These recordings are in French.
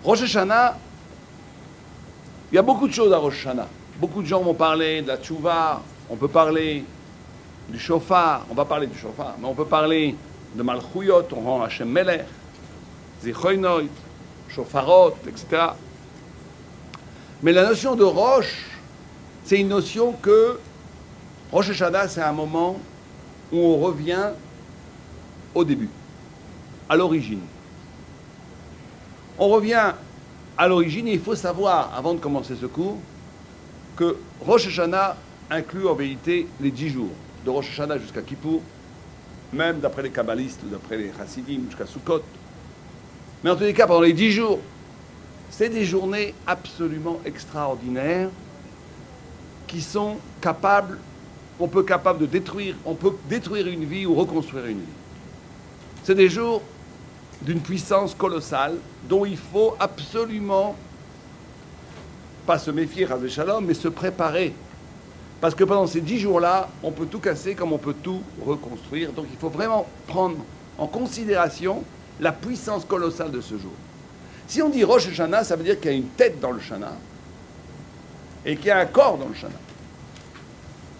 Rosh Hashanah, il y a beaucoup de choses à Rosh Hashanah. Beaucoup de gens vont parler de la tchouva, on peut parler du shofar, on va parler du shofar, mais on peut parler de Malchuyot, on rend Hashem Melech, Zichoinoit, Shofarot, etc. Mais la notion de Rosh, c'est une notion que Rosh Hashanah, c'est un moment où on revient au début, à l'origine. On revient à l'origine et il faut savoir, avant de commencer ce cours, que Rosh Hashanah inclut en vérité les 10 jours, de Rosh Hashanah jusqu'à Kippour, même d'après les kabbalistes ou d'après les chassidim jusqu'à Sukkot. Mais en tous les cas, pendant les 10 jours, c'est des journées absolument extraordinaires qui sont capables, on peut détruire une vie ou reconstruire une vie. C'est des jours d'une puissance colossale dont il faut absolument pas se méfier, Chas v'Shalom, mais se préparer. Parce que pendant ces 10 jours-là, on peut tout casser comme on peut tout reconstruire. Donc il faut vraiment prendre en considération la puissance colossale de ce jour. Si on dit Rosh Hashanah, ça veut dire qu'il y a une tête dans le Shana et qu'il y a un corps dans le Shana.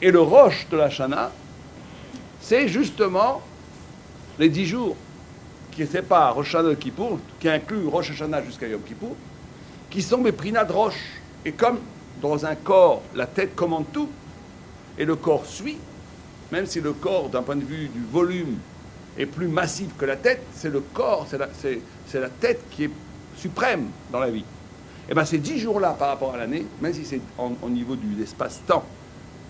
Et le Rosh de la Shana, c'est justement les 10 jours qui séparent Rosh Hashanah de Kippour, qui incluent Rosh Hashanah jusqu'à Yom Kippour, qui sont mes Prinat de Rosh. Et comme dans un corps, la tête commande tout, et le corps suit, même si le corps, d'un point de vue du volume, est plus massif que la tête, c'est le corps, c'est la tête qui est suprême dans la vie. Et bien ces 10 jours-là par rapport à l'année, même si c'est au niveau de l'espace-temps,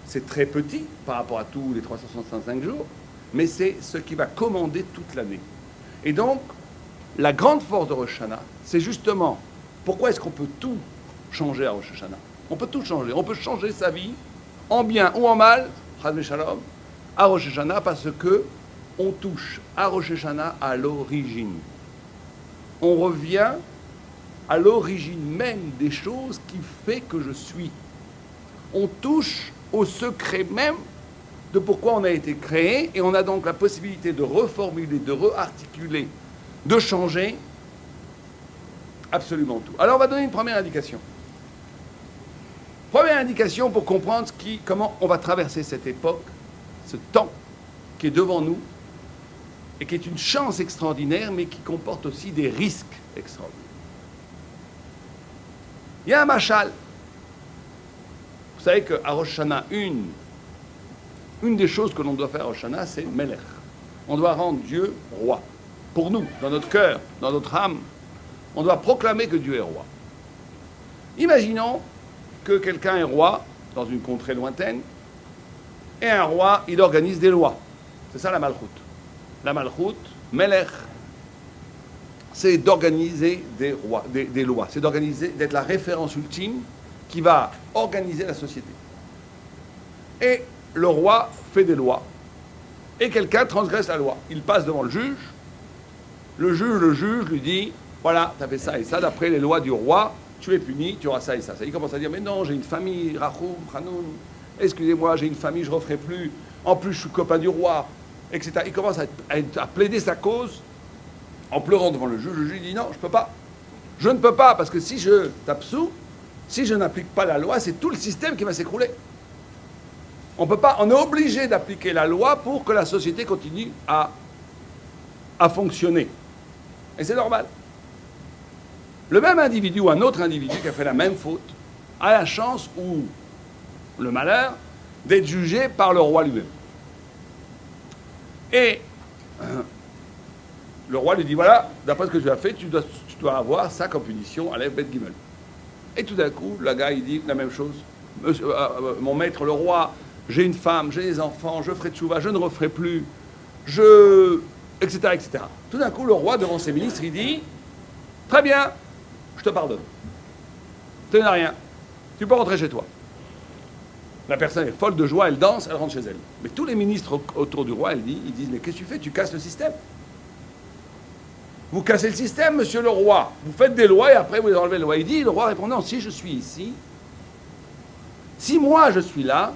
c'est très petit par rapport à tous les 365 jours, mais c'est ce qui va commander toute l'année. Et donc, la grande force de Rosh Hashanah, c'est justement, pourquoi est-ce qu'on peut tout changer à Rosh Hashanah? On peut tout changer. On peut changer sa vie, en bien ou en mal, Chas v'Shalom, à Rosh Hashanah, parce que on touche à Rosh Hashanah à l'origine. On revient à l'origine même des choses qui fait que je suis. On touche au secret même de pourquoi on a été créé, et on a donc la possibilité de reformuler, de réarticuler, de changer absolument tout. Alors on va donner une première indication. Première indication pour comprendre comment on va traverser cette époque, ce temps qui est devant nous, et qui est une chance extraordinaire, mais qui comporte aussi des risques extraordinaires. Il y a un machal. Vous savez qu'à Rosh Hashanah, une des choses que l'on doit faire à Rosh Hashanah, c'est Melech. On doit rendre Dieu roi. Pour nous, dans notre cœur, dans notre âme, on doit proclamer que Dieu est roi. Imaginons que quelqu'un est roi dans une contrée lointaine, et un roi, il organise des lois. C'est ça la Malchut. La Malchut, Melech, c'est d'organiser des lois. C'est d'être la référence ultime qui va organiser la société. Et le roi fait des lois. Et quelqu'un transgresse la loi. Il passe devant le juge. Le juge lui dit, voilà, tu as fait ça et ça, d'après les lois du roi, tu es puni, tu auras ça et ça. Il commence à dire, mais non, j'ai une famille, Rachoum, Hanoun, excusez-moi, j'ai une famille, je ne referai plus. En plus, je suis copain du roi, etc. Il commence à plaider sa cause en pleurant devant le juge. Le juge dit, non, je ne peux pas. Je ne peux pas, parce que si je t'absous, si je n'applique pas la loi, c'est tout le système qui va s'écrouler. On peut pas, on est obligé d'appliquer la loi pour que la société continue à fonctionner. Et c'est normal. Le même individu ou un autre individu qui a fait la même faute a la chance ou le malheur d'être jugé par le roi lui-même. Et le roi lui dit, voilà, d'après ce que tu as fait, tu dois avoir ça comme punition à l'Ev Bet Gimel. Et tout d'un coup, le gars, il dit la même chose. Mon maître, le roi, j'ai une femme, j'ai des enfants, je ferai tchouva, je ne referai plus, etc., etc. Tout d'un coup, le roi, devant ses ministres, il dit, très bien, je te pardonne. Tu n'as rien. Tu peux rentrer chez toi. La personne est folle de joie, elle danse, elle rentre chez elle. Mais tous les ministres autour du roi, ils disent, mais qu'est-ce que tu fais? Tu casses le système. Vous cassez le système, monsieur le roi. Vous faites des lois et après vous enlevez les lois. Le roi répond, non, si je suis ici, si moi je suis là,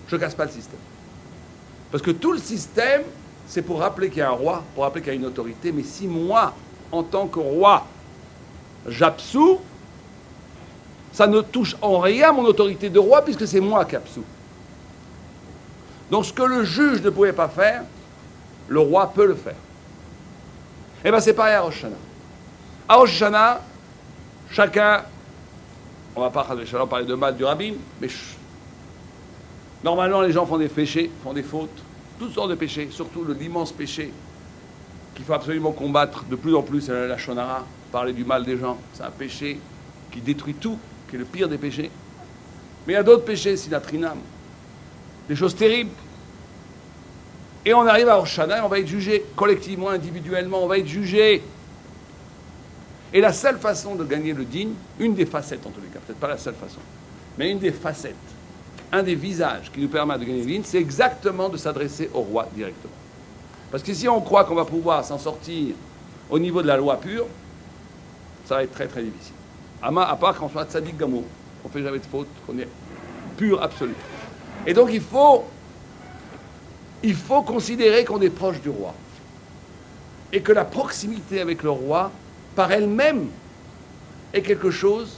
je ne casse pas le système. Parce que tout le système, c'est pour rappeler qu'il y a un roi, pour rappeler qu'il y a une autorité. Mais si moi, en tant que roi, j'absous, ça ne touche en rien mon autorité de roi puisque c'est moi qui absous. Donc ce que le juge ne pouvait pas faire, le roi peut le faire. Et bien c'est pareil à Rosh Hashanah. À Rosh Hashanah, chacun, on va pas parler de mal du rabbin, mais normalement les gens font des péchés, font des fautes, toutes sortes de péchés, surtout l'immense péché qu'il faut absolument combattre de plus en plus, c'est la shonara, parler du mal des gens. C'est un péché qui détruit tout, qui est le pire des péchés. Mais il y a d'autres péchés, sinatrinam, des choses terribles. Et on arrive à Rosh Hashanah et on va être jugé collectivement, individuellement, on va être jugé. Et la seule façon de gagner le digne, une des facettes en tous les cas, peut-être pas la seule façon, mais une des facettes, un des visages qui nous permet de gagner le digne, c'est exactement de s'adresser au roi directement. Parce que si on croit qu'on va pouvoir s'en sortir au niveau de la loi pure, ça va être très très difficile. À part qu'on soit tzaddik gamour, qu'on ne fait jamais de faute, qu'on est pur absolu. Et donc il faut considérer qu'on est proche du roi. Et que la proximité avec le roi, par elle-même, est quelque chose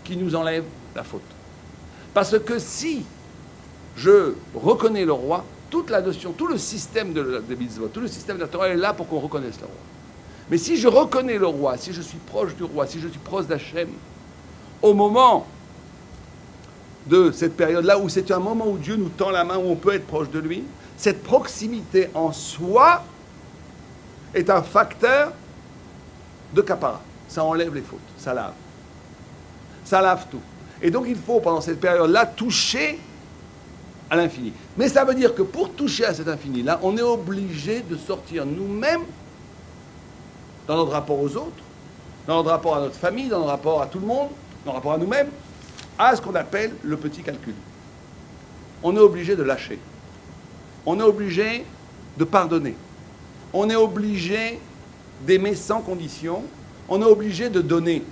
qui nous enlève la faute. Parce que si je reconnais le roi, toute la notion, tout le système des mitzvot, tout le système de la Torah est là pour qu'on reconnaisse le roi. Mais si je reconnais le roi, si je suis proche du roi, si je suis proche d'Hachem, au moment de cette période-là, où c'est un moment où Dieu nous tend la main, où on peut être proche de lui, cette proximité en soi est un facteur de kapara. Ça enlève les fautes, ça lave. Ça lave tout. Et donc il faut, pendant cette période-là, toucher à l'infini. Mais ça veut dire que pour toucher à cet infini-là, on est obligé de sortir nous-mêmes, dans notre rapport aux autres, dans notre rapport à notre famille, dans notre rapport à tout le monde, dans notre rapport à nous-mêmes, à ce qu'on appelle le petit calcul. On est obligé de lâcher. On est obligé de pardonner. On est obligé d'aimer sans condition. On est obligé de donner.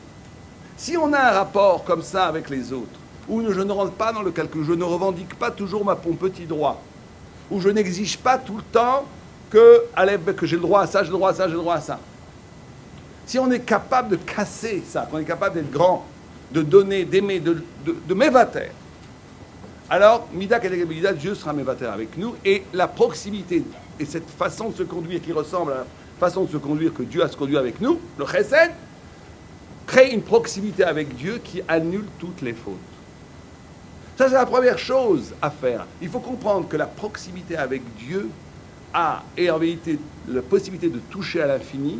Si on a un rapport comme ça avec les autres, où je ne rentre pas dans le calcul, je ne revendique pas toujours mon petit droit, où je n'exige pas tout le temps que j'ai le droit à ça, j'ai le droit à ça, j'ai le droit à ça. Si on est capable de casser ça, qu'on est capable d'être grand, de donner, d'aimer, de m'évater, alors, Mida Kedeged Mida, Dieu sera m'évater avec nous, et la proximité et cette façon de se conduire qui ressemble à la façon de se conduire que Dieu a se conduit avec nous, le chesed, crée une proximité avec Dieu qui annule toutes les fautes. Ça, c'est la première chose à faire. Il faut comprendre que la proximité avec Dieu est en vérité la possibilité de toucher à l'infini,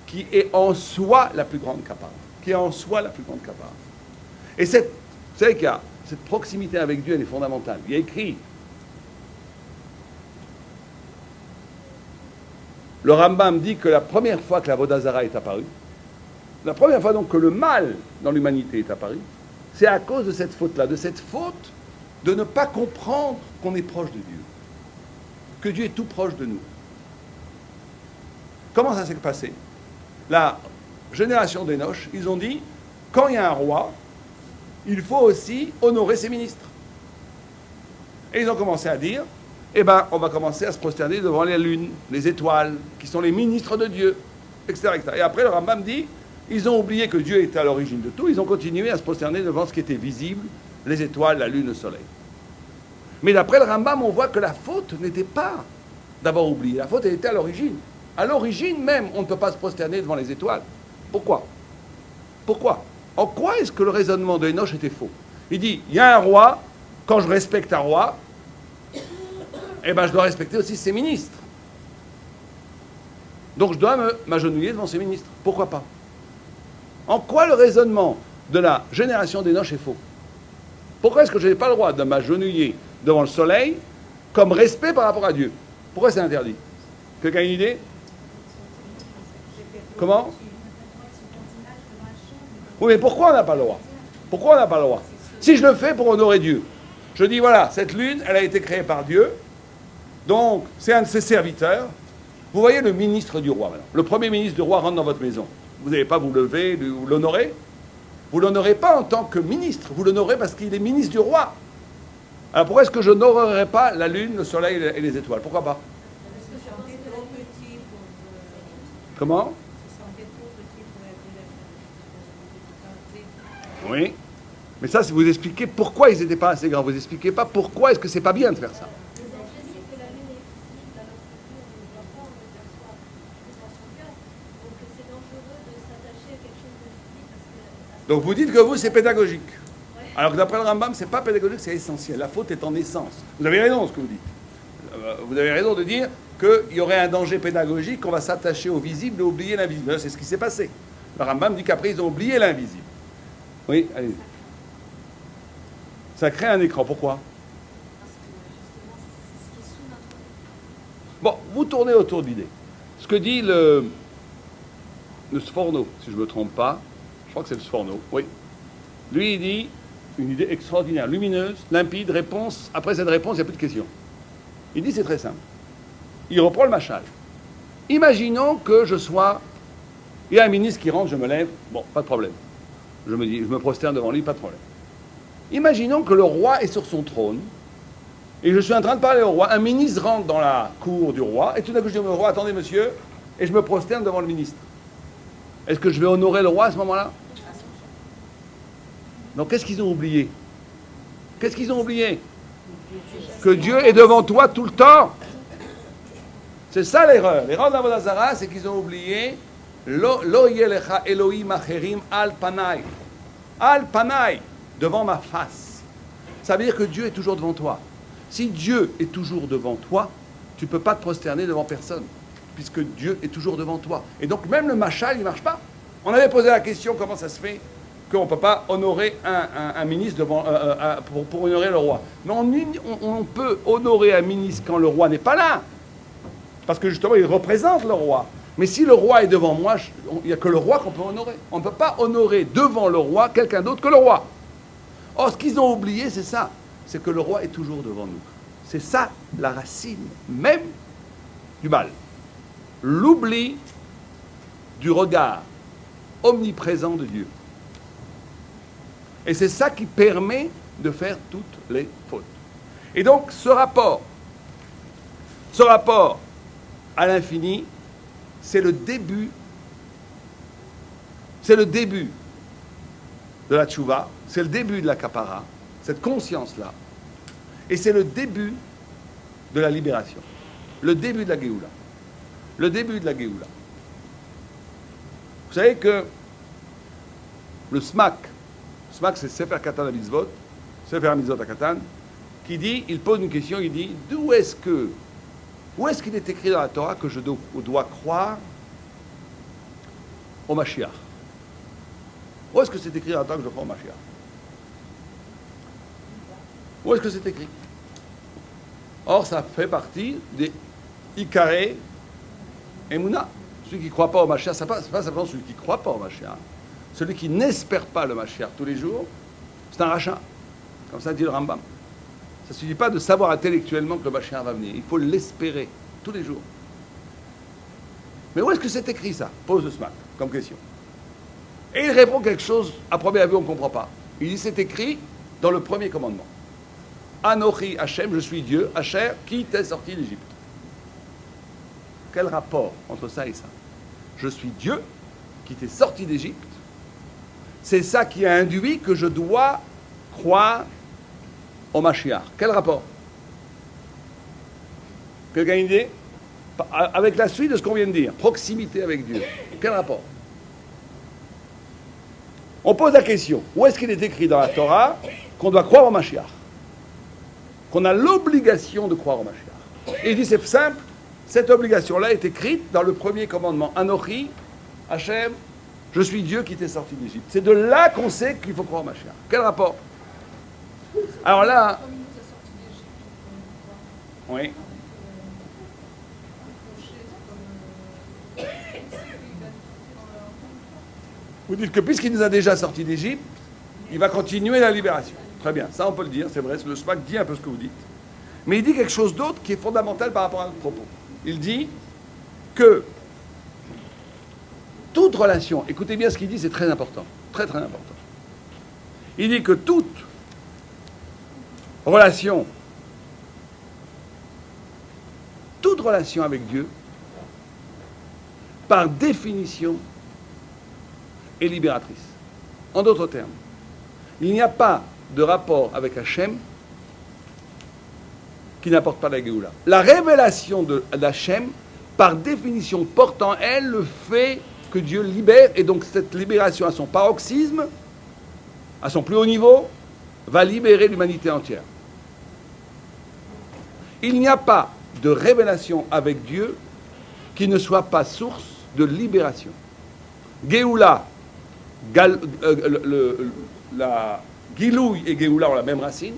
qui est en soi la plus grande capable. Qui est en soi la plus grande capable. Et vous savez qu'il y a cette proximité avec Dieu, elle est fondamentale. Il y a écrit, le Rambam dit que la première fois que la Vodazara est apparue, la première fois donc que le mal dans l'humanité est apparu, c'est à cause de cette faute-là, de cette faute de ne pas comprendre qu'on est proche de Dieu, que Dieu est tout proche de nous. Comment ça s'est passé? La génération d'Enoch, ils ont dit, quand il y a un roi, il faut aussi honorer ses ministres. Et ils ont commencé à dire, eh bien, on va commencer à se prosterner devant les lunes, les étoiles, qui sont les ministres de Dieu, etc., etc. Et après, le Rambam dit, ils ont oublié que Dieu était à l'origine de tout, ils ont continué à se prosterner devant ce qui était visible, les étoiles, la lune, le soleil. Mais d'après le Rambam, on voit que la faute n'était pas d'avoir oublié. La faute, elle était à l'origine. À l'origine même, on ne peut pas se prosterner devant les étoiles. Pourquoi? Pourquoi? En quoi est-ce que le raisonnement de Enoch était faux? Il dit, il y a un roi, quand je respecte un roi, eh ben je dois respecter aussi ses ministres. Donc je dois m'agenouiller devant ses ministres. Pourquoi pas? En quoi le raisonnement de la génération d'Enoch est faux? Pourquoi est-ce que je n'ai pas le droit de m'agenouiller devant le soleil comme respect par rapport à Dieu? Pourquoi c'est interdit? Quelqu'un a une idée? Comment? Oui, mais pourquoi on n'a pas le droit? Pourquoi on n'a pas le droit? Si je le fais pour honorer Dieu, je dis voilà, cette lune, elle a été créée par Dieu, donc c'est un de ses serviteurs. Vous voyez le ministre du roi maintenant. Le premier ministre du roi rentre dans votre maison. Vous n'allez pas vous lever, vous l'honorer. Vous ne l'honorez pas en tant que ministre, vous l'honorez parce qu'il est ministre du roi. Alors pourquoi est-ce que je n'honorerais pas la lune, le soleil et les étoiles? Pourquoi pas? Parce que c'est trop petit pour... Comment? Oui. Mais ça, c'est vous expliquez pourquoi ils n'étaient pas assez grands. Vous expliquez pas pourquoi est-ce que c'est pas bien de faire ça. Le danger, c'est que la lune est visible alors que Dieu, on ne le voit pas, on le perçoit dans son cœur. Donc c'est dangereux de s'attacher à quelque chose de visible parce que... Donc vous dites que vous, c'est pédagogique. Ouais. Alors que d'après le Rambam, c'est pas pédagogique, c'est essentiel. La faute est en essence. Vous avez raison dans ce que vous dites. Vous avez raison de dire qu'il y aurait un danger pédagogique, qu'on va s'attacher au visible et oublier l'invisible. C'est ce qui s'est passé. Le Rambam dit qu'après, ils ont oublié l'invisible. Oui, allez. Ça crée un écran. Pourquoi? Parce que justement, c'est ce qui est sous notre... Bon, vous tournez autour de l'idée. Ce que dit le Sforno, si je ne me trompe pas, je crois que c'est le Sforno, oui. Lui, il dit une idée extraordinaire, lumineuse, limpide, réponse. Après cette réponse, il n'y a plus de question. Il dit c'est très simple. Il reprend le machal. Imaginons que je sois... Il y a un ministre qui rentre, je me lève, bon, pas de problème. Je me prosterne devant lui, pas de problème. Imaginons que le roi est sur son trône, et je suis en train de parler au roi. Un ministre rentre dans la cour du roi, et tout d'un coup je dis au roi, attendez monsieur, et je me prosterne devant le ministre. Est-ce que je vais honorer le roi à ce moment-là? Donc qu'est-ce qu'ils ont oublié? Qu'est-ce qu'ils ont oublié? Que Dieu est devant toi tout le temps. C'est ça l'erreur. L'erreur d'Avodah Zarah, c'est qu'ils ont oublié Lo yelecha Elohim acherim al panai. Al panai, devant ma face. Ça veut dire que Dieu est toujours devant toi. Si Dieu est toujours devant toi, tu ne peux pas te prosterner devant personne, puisque Dieu est toujours devant toi. Et donc même le machal, il ne marche pas. On avait posé la question, comment ça se fait qu'on ne peut pas honorer un ministre devant, pour honorer le roi. Mais on peut honorer un ministre quand le roi n'est pas là, parce que justement, il représente le roi. Mais si le roi est devant moi, il n'y a que le roi qu'on peut honorer. On ne peut pas honorer devant le roi quelqu'un d'autre que le roi. Or, ce qu'ils ont oublié, c'est ça. C'est que le roi est toujours devant nous. C'est ça la racine même du mal. L'oubli du regard omniprésent de Dieu. Et c'est ça qui permet de faire toutes les fautes. Et donc, ce rapport à l'infini, c'est le début de la tchouva, c'est le début de la kapara, cette conscience-là, et c'est le début de la libération, le début de la Géoula. Le début de la Géoula. Vous savez que le SMAC c'est Sefer Katan HaMitzvot, Sefer HaMitzvot HaKatan, qui dit, il pose une question, il dit, où est-ce qu'il est écrit dans la Torah que je dois croire au Mashiach? Où est-ce que c'est écrit dans la Torah que je dois croire au Mashiach? Où est-ce que c'est écrit? Or, ça fait partie des Ikare Emouna. Celui qui ne croit pas au Mashiach, c'est pas simplement celui qui ne croit pas au Mashiach. Celui qui n'espère pas le Mashiach tous les jours, c'est un rachat. Comme ça dit le Rambam. Ça ne suffit pas de savoir intellectuellement que le Mashiach va venir. Il faut l'espérer tous les jours. Mais où est-ce que c'est écrit ça? Pose le SMAC comme question. Et il répond quelque chose, à première vue, on ne comprend pas. Il dit c'est écrit dans le premier commandement. Anochi Hachem, je suis Dieu, Hachem, qui t'est sorti d'Égypte. Quel rapport entre ça et ça? Je suis Dieu qui t'est sorti d'Égypte. C'est ça qui a induit que je dois croire au Mashiach. Quel rapport? Quelqu'un a une idée? Avec la suite de ce qu'on vient de dire. Proximité avec Dieu. Quel rapport? On pose la question. Où est-ce qu'il est écrit dans la Torah qu'on doit croire au Mashiach? Qu'on a l'obligation de croire au Mashiach. Et il dit c'est simple. Cette obligation-là est écrite dans le premier commandement. Anochi, Hachem, je suis Dieu qui t'est sorti d'Égypte. C'est de là qu'on sait qu'il faut croire au Mashiach. Quel rapport? Alors là... Oui. Vous dites que puisqu'il nous a déjà sortis d'Égypte, il va continuer la libération. Très bien, ça on peut le dire, c'est vrai, le SMAC dit un peu ce que vous dites. Mais il dit quelque chose d'autre qui est fondamental par rapport à notre propos. Il dit que toute relation, écoutez bien ce qu'il dit, c'est très important, très très important. Il dit que toute relation avec Dieu, par définition, est libératrice. En d'autres termes, Il n'y a pas de rapport avec Hachem qui n'apporte pas la Géoula. La révélation d'Hachem, par définition, porte en elle le fait que Dieu libère, et donc cette libération à son paroxysme, à son plus haut niveau, va libérer l'humanité entière. Il n'y a pas de révélation avec Dieu qui ne soit pas source de libération. Géoula, la Gilouï et Géoula ont la même racine,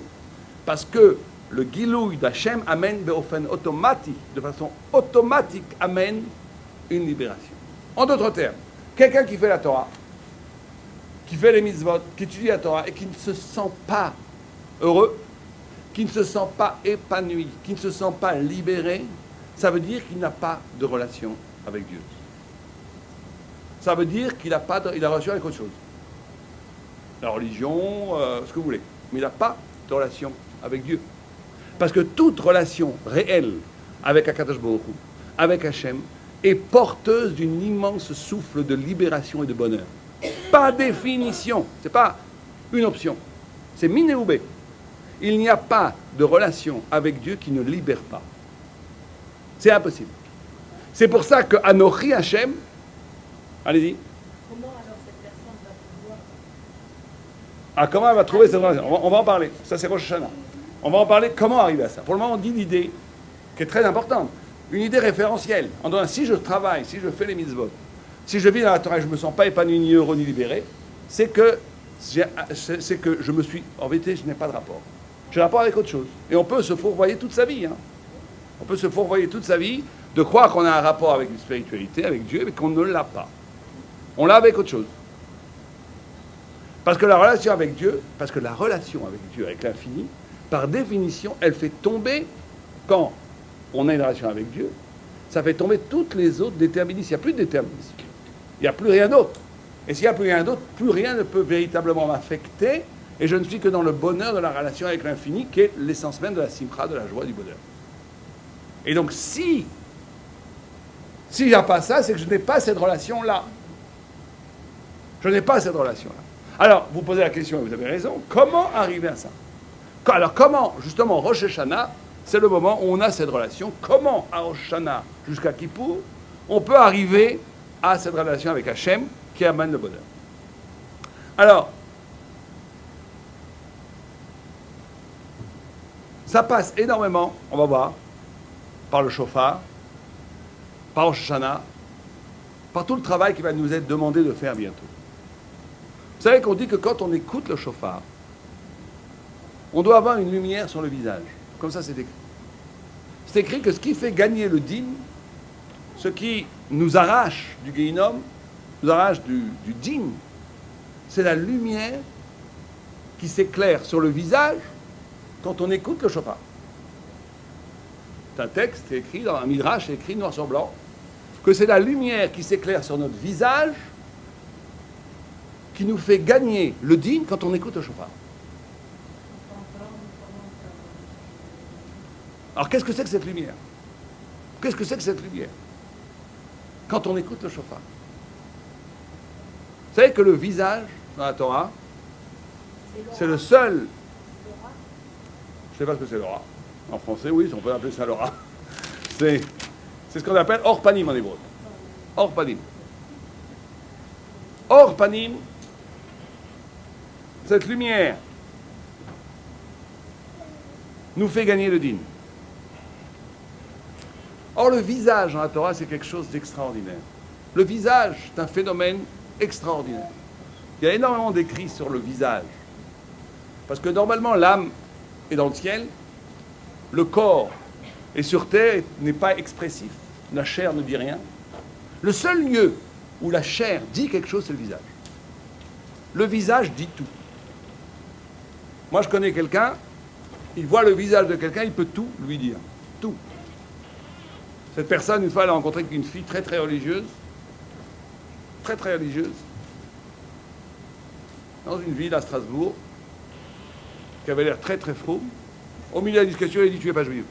parce que le Gilouï d'Hachem amène de façon automatique, amène une libération. En d'autres termes, quelqu'un qui fait la Torah, qui fait les mitzvot, qui étudie la Torah et qui ne se sent pas heureux, qui ne se sent pas épanoui, qui ne se sent pas libéré, ça veut dire qu'il n'a pas de relation avec Dieu. Ça veut dire qu'il n'a pas il a relation avec autre chose. La religion, ce que vous voulez. Mais il n'a pas de relation avec Dieu. Parce que toute relation réelle avec Akadosh Baruch Hu, avec Hachem, est porteuse d'une immense souffle de libération et de bonheur. Par définition, ce n'est pas une option. C'est miné ou bé. Il n'y a pas de relation avec Dieu qui ne libère pas. C'est impossible. C'est pour ça que Anochi Hachem, allez-y. Comment alors cette personne va pouvoir... Ah, comment elle va trouver cette relation? On va en parler. Ça, c'est Rosh Hashanah. On va en parler. Comment arriver à ça? Pour le moment, on dit l'idée qui est très importante. Une idée référentielle. En disant, si je travaille, si je fais les mitzvot, si je vis dans la Torah et je ne me sens pas épanoui, ni heureux, ni libéré, c'est que je me suis... En vérité, je n'ai pas de rapport. J'ai rapport avec autre chose. Et on peut se fourvoyer toute sa vie. Hein. On peut se fourvoyer toute sa vie de croire qu'on a un rapport avec une spiritualité, avec Dieu, mais qu'on ne l'a pas. On l'a avec autre chose. Parce que la relation avec Dieu, avec l'infini, par définition, elle fait tomber, quand on a une relation avec Dieu, ça fait tomber toutes les autres déterministes. Il n'y a plus de déterminisme. Il n'y a plus rien d'autre. Et s'il n'y a plus rien d'autre, plus rien ne peut véritablement m'affecter, et je ne suis que dans le bonheur de la relation avec l'infini, qui est l'essence même de la simcha, de la joie, du bonheur. Et donc, si il n'y a pas ça, c'est que je n'ai pas cette relation-là. Je n'ai pas cette relation-là. Alors, vous posez la question, et vous avez raison, comment arriver à ça? Alors, comment, justement, Rosh Hashanah, c'est le moment où on a cette relation. Comment, à Rosh Hashanah jusqu'à Kippour, on peut arriver à cette relation avec Hachem qui amène le bonheur? Alors, ça passe énormément, on va voir, par le shofar, par Rosh Hashanah, par tout le travail qui va nous être demandé de faire bientôt. Vous savez qu'on dit que quand on écoute le shofar, on doit avoir une lumière sur le visage. Comme ça, c'est écrit. C'est écrit que ce qui fait gagner le din, ce qui nous arrache du Gehinom, nous arrache du din, c'est la lumière qui s'éclaire sur le visage quand on écoute le shofar. C'est un texte écrit dans un midrash, écrit noir sur blanc, que c'est la lumière qui s'éclaire sur notre visage qui nous fait gagner le din quand on écoute le shofar. Alors qu'est-ce que c'est que cette lumière? Qu'est-ce que c'est que cette lumière? Quand on écoute le shofar. Vous savez que le visage, dans la Torah, c'est le seul... Je ne sais pas ce que c'est l'aura. En français, oui, on peut appeler ça l'aura. C'est ce qu'on appelle or panim en hébreu. Or panim. Or panim, cette lumière nous fait gagner le din. Or, le visage dans la Torah, c'est quelque chose d'extraordinaire. Le visage, c'est un phénomène extraordinaire. Il y a énormément d'écrits sur le visage. Parce que normalement, l'âme est dans le ciel, le corps est sur terre, n'est pas expressif, la chair ne dit rien. Le seul lieu où la chair dit quelque chose, c'est le visage. Le visage dit tout. Moi, je connais quelqu'un, il voit le visage de quelqu'un, il peut tout lui dire. Tout. Cette personne, une fois, elle a rencontré une fille très, très religieuse, dans une ville à Strasbourg, qui avait l'air très, très froid. Au milieu de la discussion, elle a dit, tu n'es pas juive.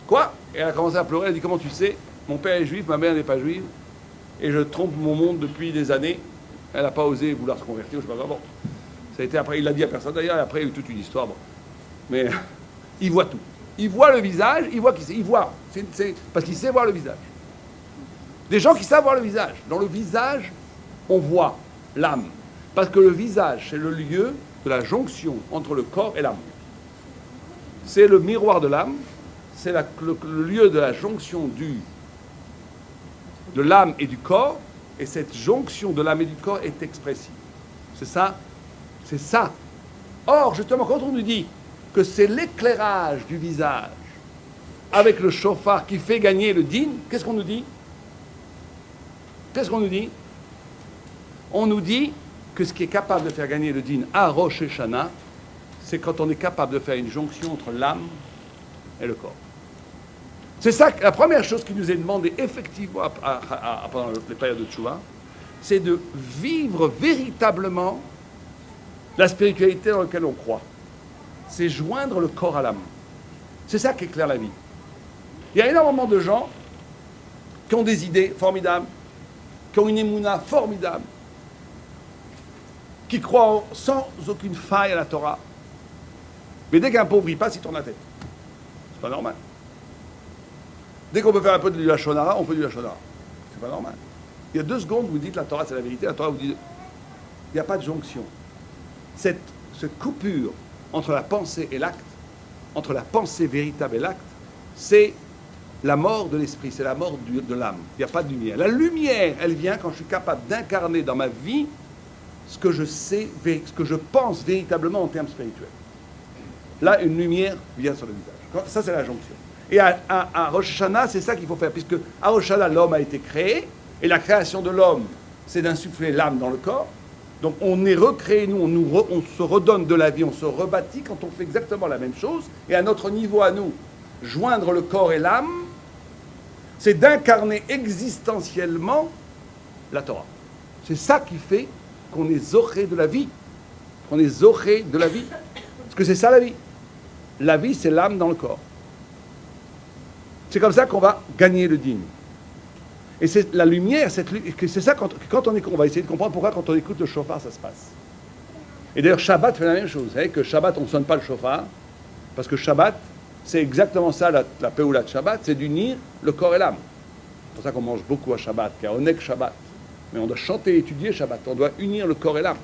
Quoi? Et elle a commencé à pleurer, elle a dit, comment tu sais? Mon père est juif, ma mère n'est pas juive, et je trompe mon monde depuis des années. Elle n'a pas osé vouloir se convertir, je ne sais pas comment. Ça a été après, il l'a dit à personne d'ailleurs, et après il y a eu toute une histoire. Bon. Mais il voit tout. Il voit le visage, il voit qui c'est. Il voit. Parce qu'il sait voir le visage. Des gens qui savent voir le visage. Dans le visage, on voit l'âme. Parce que le visage, c'est le lieu de la jonction entre le corps et l'âme. C'est le miroir de l'âme, c'est le lieu de la jonction de l'âme et du corps, et cette jonction de l'âme et du corps est expressive. C'est ça. C'est ça. Or, justement, quand on nous dit que c'est l'éclairage du visage avec le chauffard qui fait gagner le din, qu'est-ce qu'on nous dit? Qu'est-ce qu'on nous dit? On nous dit que ce qui est capable de faire gagner le din à Rosh Hashanah, c'est quand on est capable de faire une jonction entre l'âme et le corps. C'est ça, la première chose qui nous est demandée effectivement pendant les périodes de Tchouva, c'est de vivre véritablement la spiritualité dans laquelle on croit. C'est joindre le corps à l'âme. C'est ça qui éclaire la vie. Il y a énormément de gens qui ont des idées formidables, qui ont une émouna formidable, qui croient sans aucune faille à la Torah. Mais dès qu'un pauvre y passe, il tourne la tête. C'est pas normal. Dès qu'on peut faire un peu de Lachon Hara, on fait du Lachon Hara. C'est pas normal. Il y a 2 secondes, vous dites la Torah c'est la vérité, la Torah vous dit il n'y a pas de jonction. Cette coupure entre la pensée et l'acte, entre la pensée véritable et l'acte, c'est la mort de l'esprit, c'est la mort de l'âme. Il n'y a pas de lumière. La lumière, elle vient quand je suis capable d'incarner dans ma vie ce que je sais, ce que je pense véritablement en termes spirituels. Là, une lumière vient sur le visage. Ça, c'est la jonction. Et à Rosh Hashanah, c'est ça qu'il faut faire, puisque à Rosh Hashanah, l'homme a été créé, et la création de l'homme, c'est d'insuffler l'âme dans le corps. Donc on est recréé, nous, on se redonne de la vie, on se rebâtit quand on fait exactement la même chose. Et à notre niveau, à nous, joindre le corps et l'âme, c'est d'incarner existentiellement la Torah. C'est ça qui fait qu'on est zoré de la vie. Qu'on est zoré de la vie. Parce que c'est ça la vie. La vie, c'est l'âme dans le corps. C'est comme ça qu'on va gagner le din. Et c'est la lumière, c'est ça quand on va essayer de comprendre pourquoi quand on écoute le chauffard, ça se passe. Et d'ailleurs, Shabbat fait la même chose. Vous savez que Shabbat, on ne sonne pas le chauffard, parce que Shabbat, c'est exactement ça, la Péoula de Shabbat, c'est d'unir le corps et l'âme. C'est pour ça qu'on mange beaucoup à Shabbat, car on est que Shabbat. Mais on doit chanter et étudier Shabbat. On doit unir le corps et l'âme.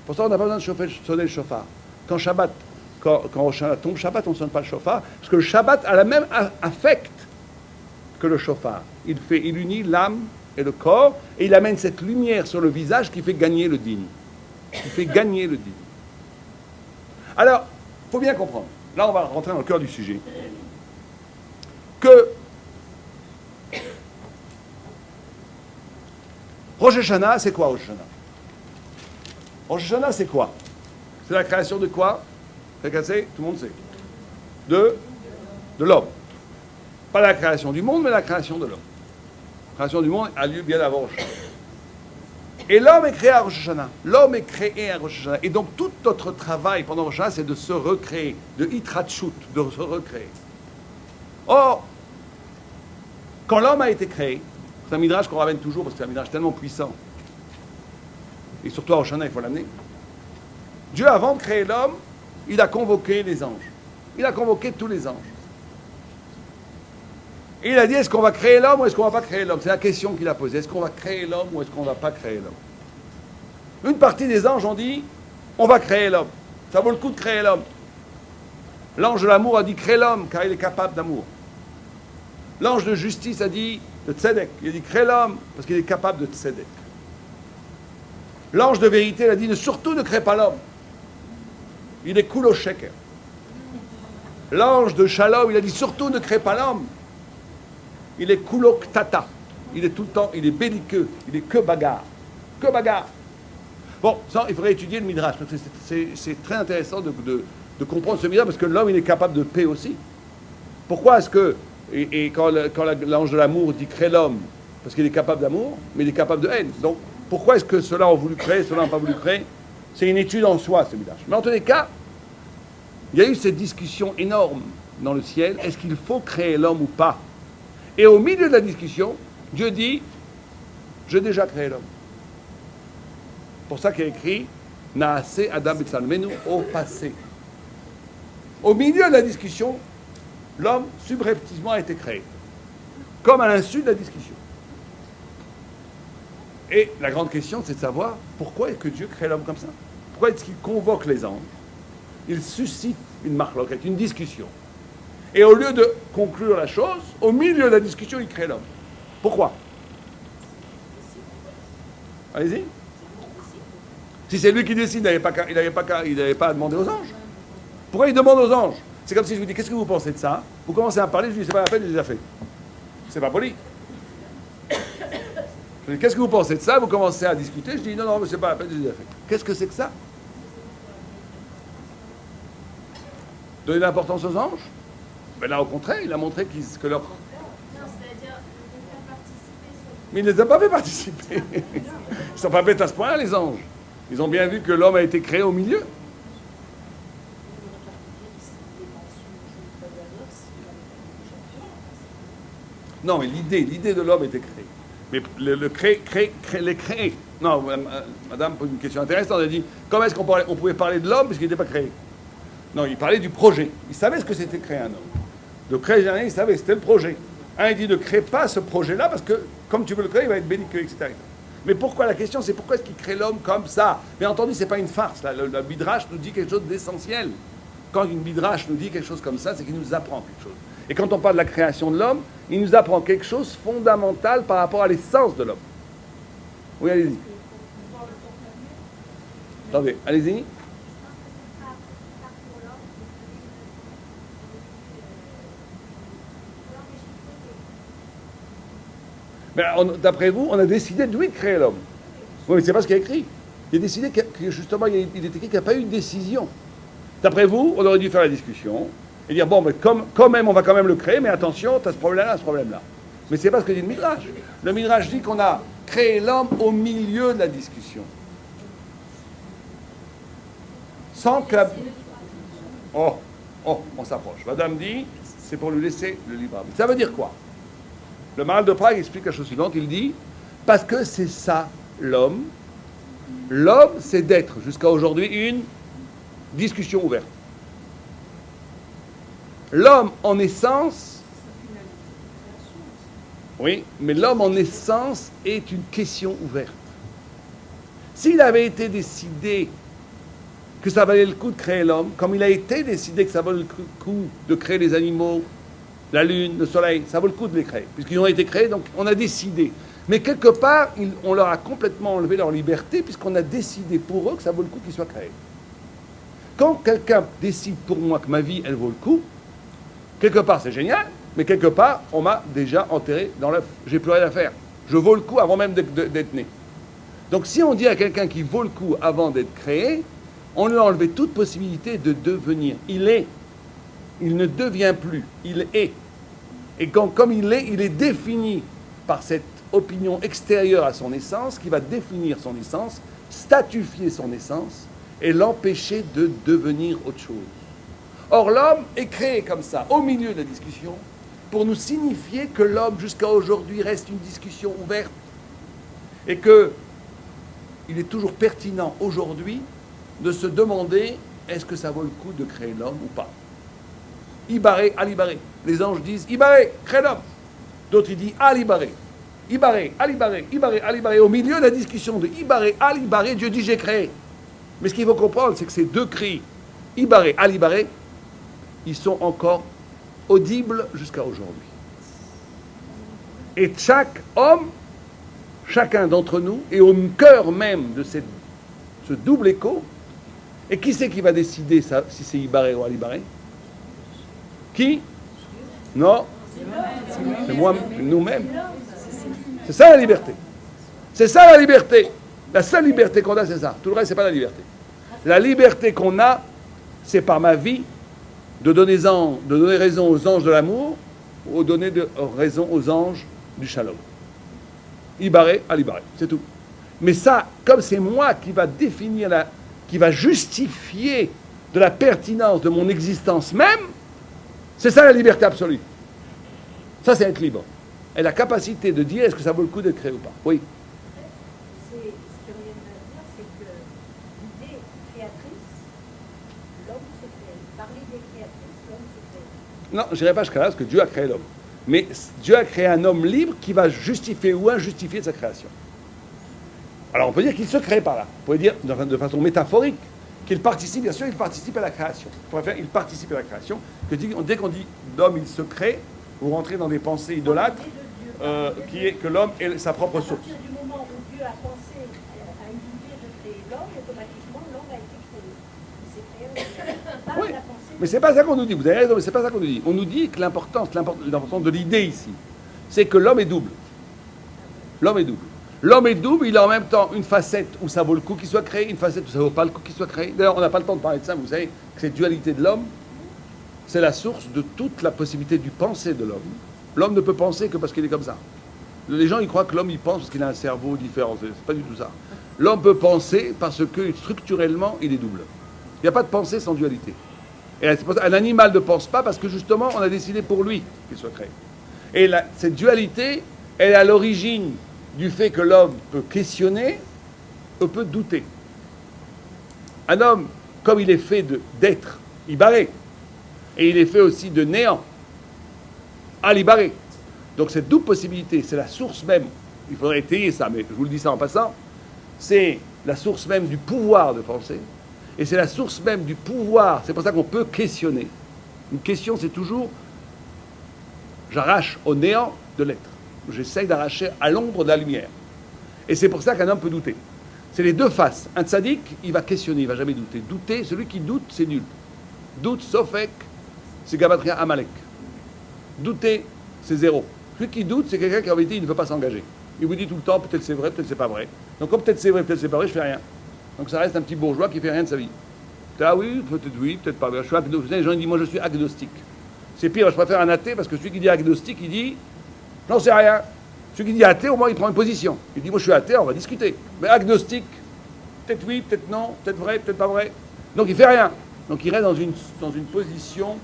Pour ça, on n'a pas besoin de sonner le chauffard. Quand Shabbat, quand tombe Shabbat, on ne sonne pas le chauffard, parce que le Shabbat a la même affect que le chauffard. Il unit l'âme et le corps, et il amène cette lumière sur le visage qui fait gagner le din. Qui fait gagner le din. Alors, il faut bien comprendre. Là, on va rentrer dans le cœur du sujet. Que Rosh Hashanah, c'est quoi Rosh Hashanah? Rosh Hashanah, c'est quoi? C'est la création de quoi? Quelqu'un sait? Tout le monde sait. De l'homme. Pas la création du monde, mais la création de l'homme. La création du monde a lieu bien avant Rosh Hashanah. Et l'homme est créé à Rosh Hashanah. L'homme est créé à Rosh Hashanah. Et donc tout notre travail pendant Rosh Hashanah, c'est de se recréer, de hitratchut, de se recréer. Or, quand l'homme a été créé, c'est un midrash qu'on ramène toujours parce que c'est un midrash tellement puissant. Et surtout à Rosh Hashanah, il faut l'amener. Dieu, avant de créer l'homme, il a convoqué les anges. Il a convoqué tous les anges. Et il a dit, est-ce qu'on va créer l'homme ou est-ce qu'on ne va pas créer l'homme? C'est la question qu'il a posée. Est-ce qu'on va créer l'homme ou est-ce qu'on ne va pas créer l'homme? Une partie des anges ont dit, on va créer l'homme. Ça vaut le coup de créer l'homme. L'ange de l'amour a dit, crée l'homme, car il est capable d'amour. L'ange de justice a dit, de tzedek, il a dit, crée l'homme, parce qu'il est capable de tzedek. L'ange de vérité il a dit, surtout ne crée pas l'homme. Il est kulo sheker. L'ange de shalom, il a dit, surtout ne crée pas l'homme. Il est kuloktata. Il est tout le temps, il est belliqueux. Il est que bagarre. Que bagarre. Bon, ça, il faudrait étudier le midrash. C'est très intéressant de comprendre ce midrash parce que l'homme, il est capable de paix aussi. Pourquoi est-ce que, et quand l'ange de l'amour dit crée l'homme, parce qu'il est capable d'amour, mais il est capable de haine. Donc, pourquoi est-ce que ceux-là ont voulu créer, ceux-là n'ont pas voulu créer? C'est une étude en soi, ce midrash. Mais en tous les cas, il y a eu cette discussion énorme dans le ciel. Est-ce qu'il faut créer l'homme ou pas? Et au milieu de la discussion, Dieu dit, j'ai déjà créé l'homme. Pour ça qu'il est écrit, Naase Adam B'Tsalmenu au passé. Au milieu de la discussion, l'homme subrepticement a été créé, comme à l'insu de la discussion. Et la grande question, c'est de savoir pourquoi est-ce que Dieu crée l'homme comme ça? Pourquoi est-ce qu'il convoque les anges? Il suscite une marloquette, une discussion. Et au lieu de conclure la chose, au milieu de la discussion, il crée l'homme. Pourquoi? Allez-y. Si c'est lui qui décide, il n'avait pas à demander aux anges. Pourquoi il demande aux anges? C'est comme si je vous dis, qu'est-ce que vous pensez de ça? Vous commencez à parler, je dis, c'est pas la peine, j'ai déjà fait. C'est pas poli. Je dis, qu'est-ce que vous pensez de ça? Vous commencez à discuter, je dis, non, non, mais c'est pas la peine, j'ai déjà fait. Qu'est-ce que c'est que ça? Donner l'importance aux anges? Ben là, au contraire, il a montré que leur... Non, c'est-à-dire de faire participer sur... Mais il ne les a pas fait participer. Ils ne sont pas bêtes à ce point-là, les anges. Ils ont bien vu que l'homme a été créé au milieu. Non, mais l'idée de l'homme était créée. Mais les créer. Non, madame pose une question intéressante. Elle a dit, comment est-ce qu'on pouvait parler de l'homme puisqu'il n'était pas créé? Non, il parlait du projet. Il savait ce que c'était créer un homme. De créer un homme, il savait, c'était le projet. Un, il dit, ne crée pas ce projet-là parce que, comme tu veux le créer, il va être béni que, etc. Mais pourquoi? La question, c'est pourquoi est-ce qu'il crée l'homme comme ça? Bien entendu, c'est pas une farce. Là. Le Midrash nous dit quelque chose d'essentiel. Quand une Midrash nous dit quelque chose comme ça, c'est qu'il nous apprend quelque chose. Et quand on parle de la création de l'homme, il nous apprend quelque chose de fondamental par rapport à l'essence de l'homme. Oui, allez-y. Attendez, allez-y. Mais d'après vous, on a décidé de lui créer l'homme. Oui, mais c'est pas ce qu'il y a écrit. Il a décidé que justement, il est écrit qu'il n'y a pas eu de décision. D'après vous, on aurait dû faire la discussion et dire, bon, mais quand même, on va quand même le créer, mais attention, tu as ce problème-là, ce problème-là. Mais c'est pas ce que dit le Midrash. Le Midrash dit qu'on a créé l'homme au milieu de la discussion. Sans que la... Oh, on s'approche. Madame dit, c'est pour lui laisser le libre arbitre. Ça veut dire quoi? Le Maharal de Prague explique la chose suivante, il dit, parce que c'est ça, l'homme. L'homme, c'est d'être, jusqu'à aujourd'hui, une discussion ouverte. L'homme, en essence, oui, mais l'homme, en essence, est une question ouverte. S'il avait été décidé que ça valait le coup de créer l'homme, comme il a été décidé que ça valait le coup de créer les animaux, la lune, le soleil, ça vaut le coup de les créer, puisqu'ils ont été créés, donc on a décidé. Mais quelque part, on leur a complètement enlevé leur liberté, puisqu'on a décidé pour eux que ça vaut le coup qu'ils soient créés. Quand quelqu'un décide pour moi que ma vie, elle vaut le coup, quelque part c'est génial, mais quelque part, on m'a déjà enterré dans l'œuf. J'ai plus rien à faire. Je vaux le coup avant même d'être né. Donc si on dit à quelqu'un qui vaut le coup avant d'être créé, on lui a enlevé toute possibilité de devenir. Il est. Il ne devient plus, il est. Et comme il est défini par cette opinion extérieure à son essence, qui va définir son essence, statifier son essence, et l'empêcher de devenir autre chose. Or, l'homme est créé comme ça, au milieu de la discussion, pour nous signifier que l'homme, jusqu'à aujourd'hui, reste une discussion ouverte, et que il est toujours pertinent aujourd'hui de se demander, est-ce que ça vaut le coup de créer l'homme ou pas? Ibaré, alibaré. Les anges disent Ibaré, crée l'homme. D'autres ils disent alibaré. Ibaré, alibaré, Ibaré, alibaré. Au milieu de la discussion de Ibaré, alibaré, Dieu dit j'ai créé. Mais ce qu'il faut comprendre, c'est que ces deux cris, Ibaré, alibaré, ils sont encore audibles jusqu'à aujourd'hui. Et chaque homme, chacun d'entre nous, est au cœur même de ce double écho. Et qui c'est qui va décider ça, si c'est Ibaré ou alibaré? Qui? Non. C'est moi, nous-mêmes. C'est ça la liberté. C'est ça la liberté. La seule liberté qu'on a, c'est ça. Tout le reste, c'est pas la liberté. La liberté qu'on a, c'est par ma vie de donner raison aux anges de l'amour ou de donner raison aux anges du shalom. Ibaré, alibaré, c'est tout. Mais ça, comme c'est moi qui va définir, qui va justifier de la pertinence de mon existence même, c'est ça la liberté absolue. Ça, c'est être libre. Et la capacité de dire est-ce que ça vaut le coup d'être créé ou pas. Oui. Ce qui revient à dire, c'est que l'idée Non, je n'irai pas jusqu'à là parce que Dieu a créé l'homme. Mais Dieu a créé un homme libre qui va justifier ou injustifier de sa création. Alors on peut dire qu'il se crée par là. On peut dire de façon métaphorique qu'il participe, bien sûr, il participe à la création. On pourrait faire, il participe à la création. Dès qu'on dit l'homme, il se crée, vous rentrez dans des pensées idolâtres, qui est que l'homme est sa propre source. À partir du moment où Dieu a pensé à une idée de créer l'homme, automatiquement l'homme a été créé. Il s'est créé par Oui, la pensée. mais c'est pas ça qu'on nous dit. Vous avez raison, mais c'est pas ça qu'on nous dit. On nous dit que l'importance de l'idée ici, c'est que l'homme est double. L'homme est double. L'homme est double, il a en même temps une facette où ça vaut le coup qu'il soit créé, une facette où ça ne vaut pas le coup qu'il soit créé. D'ailleurs, on n'a pas le temps de parler de ça, vous savez que cette dualité de l'homme, c'est la source de toute la possibilité du penser de l'homme. L'homme ne peut penser que parce qu'il est comme ça. Les gens, ils croient que l'homme, il pense parce qu'il a un cerveau différent. C'est pas du tout ça. L'homme peut penser parce que structurellement, il est double. Il n'y a pas de pensée sans dualité. Et c'est pour ça, un animal ne pense pas parce que justement, on a décidé pour lui qu'il soit créé. Et cette dualité, elle est à l'origine du fait que l'homme peut questionner, peut douter. Un homme, comme il est fait d'être, ibaré, et il est fait aussi de néant, al-ibaré. Donc cette double possibilité, c'est la source même, il faudrait étayer ça, mais je vous le dis ça en passant, c'est la source même du pouvoir de penser, et c'est la source même du pouvoir, c'est pour ça qu'on peut questionner. Une question, c'est toujours, j'arrache au néant de l'être. J'essaye d'arracher à l'ombre de la lumière. Et c'est pour ça qu'un homme peut douter. C'est les deux faces. Un tzaddik, il va questionner, il ne va jamais douter. Douter, celui qui doute, c'est nul. Doute, sofek, c'est gabatria amalek. Douter, c'est zéro. Celui qui doute, c'est quelqu'un qui en vérité, il ne veut pas s'engager. Il vous dit tout le temps, peut-être c'est vrai, peut-être c'est pas vrai. Donc comme peut-être c'est vrai, peut-être c'est pas vrai, je fais rien. Donc ça reste un petit bourgeois qui fait rien de sa vie. Ah oui, peut-être pas vrai. Je suis agnostique. Les gens disent, moi je suis agnostique. C'est pire, je préfère un athée parce que celui qui dit agnostique, il dit, j'en sais rien. Celui qui dit athée, au moins il prend une position. Il dit, moi je suis athée, on va discuter. Mais agnostique, peut-être oui, peut-être non, peut-être vrai, peut-être pas vrai. Donc il fait rien. Donc il reste dans une position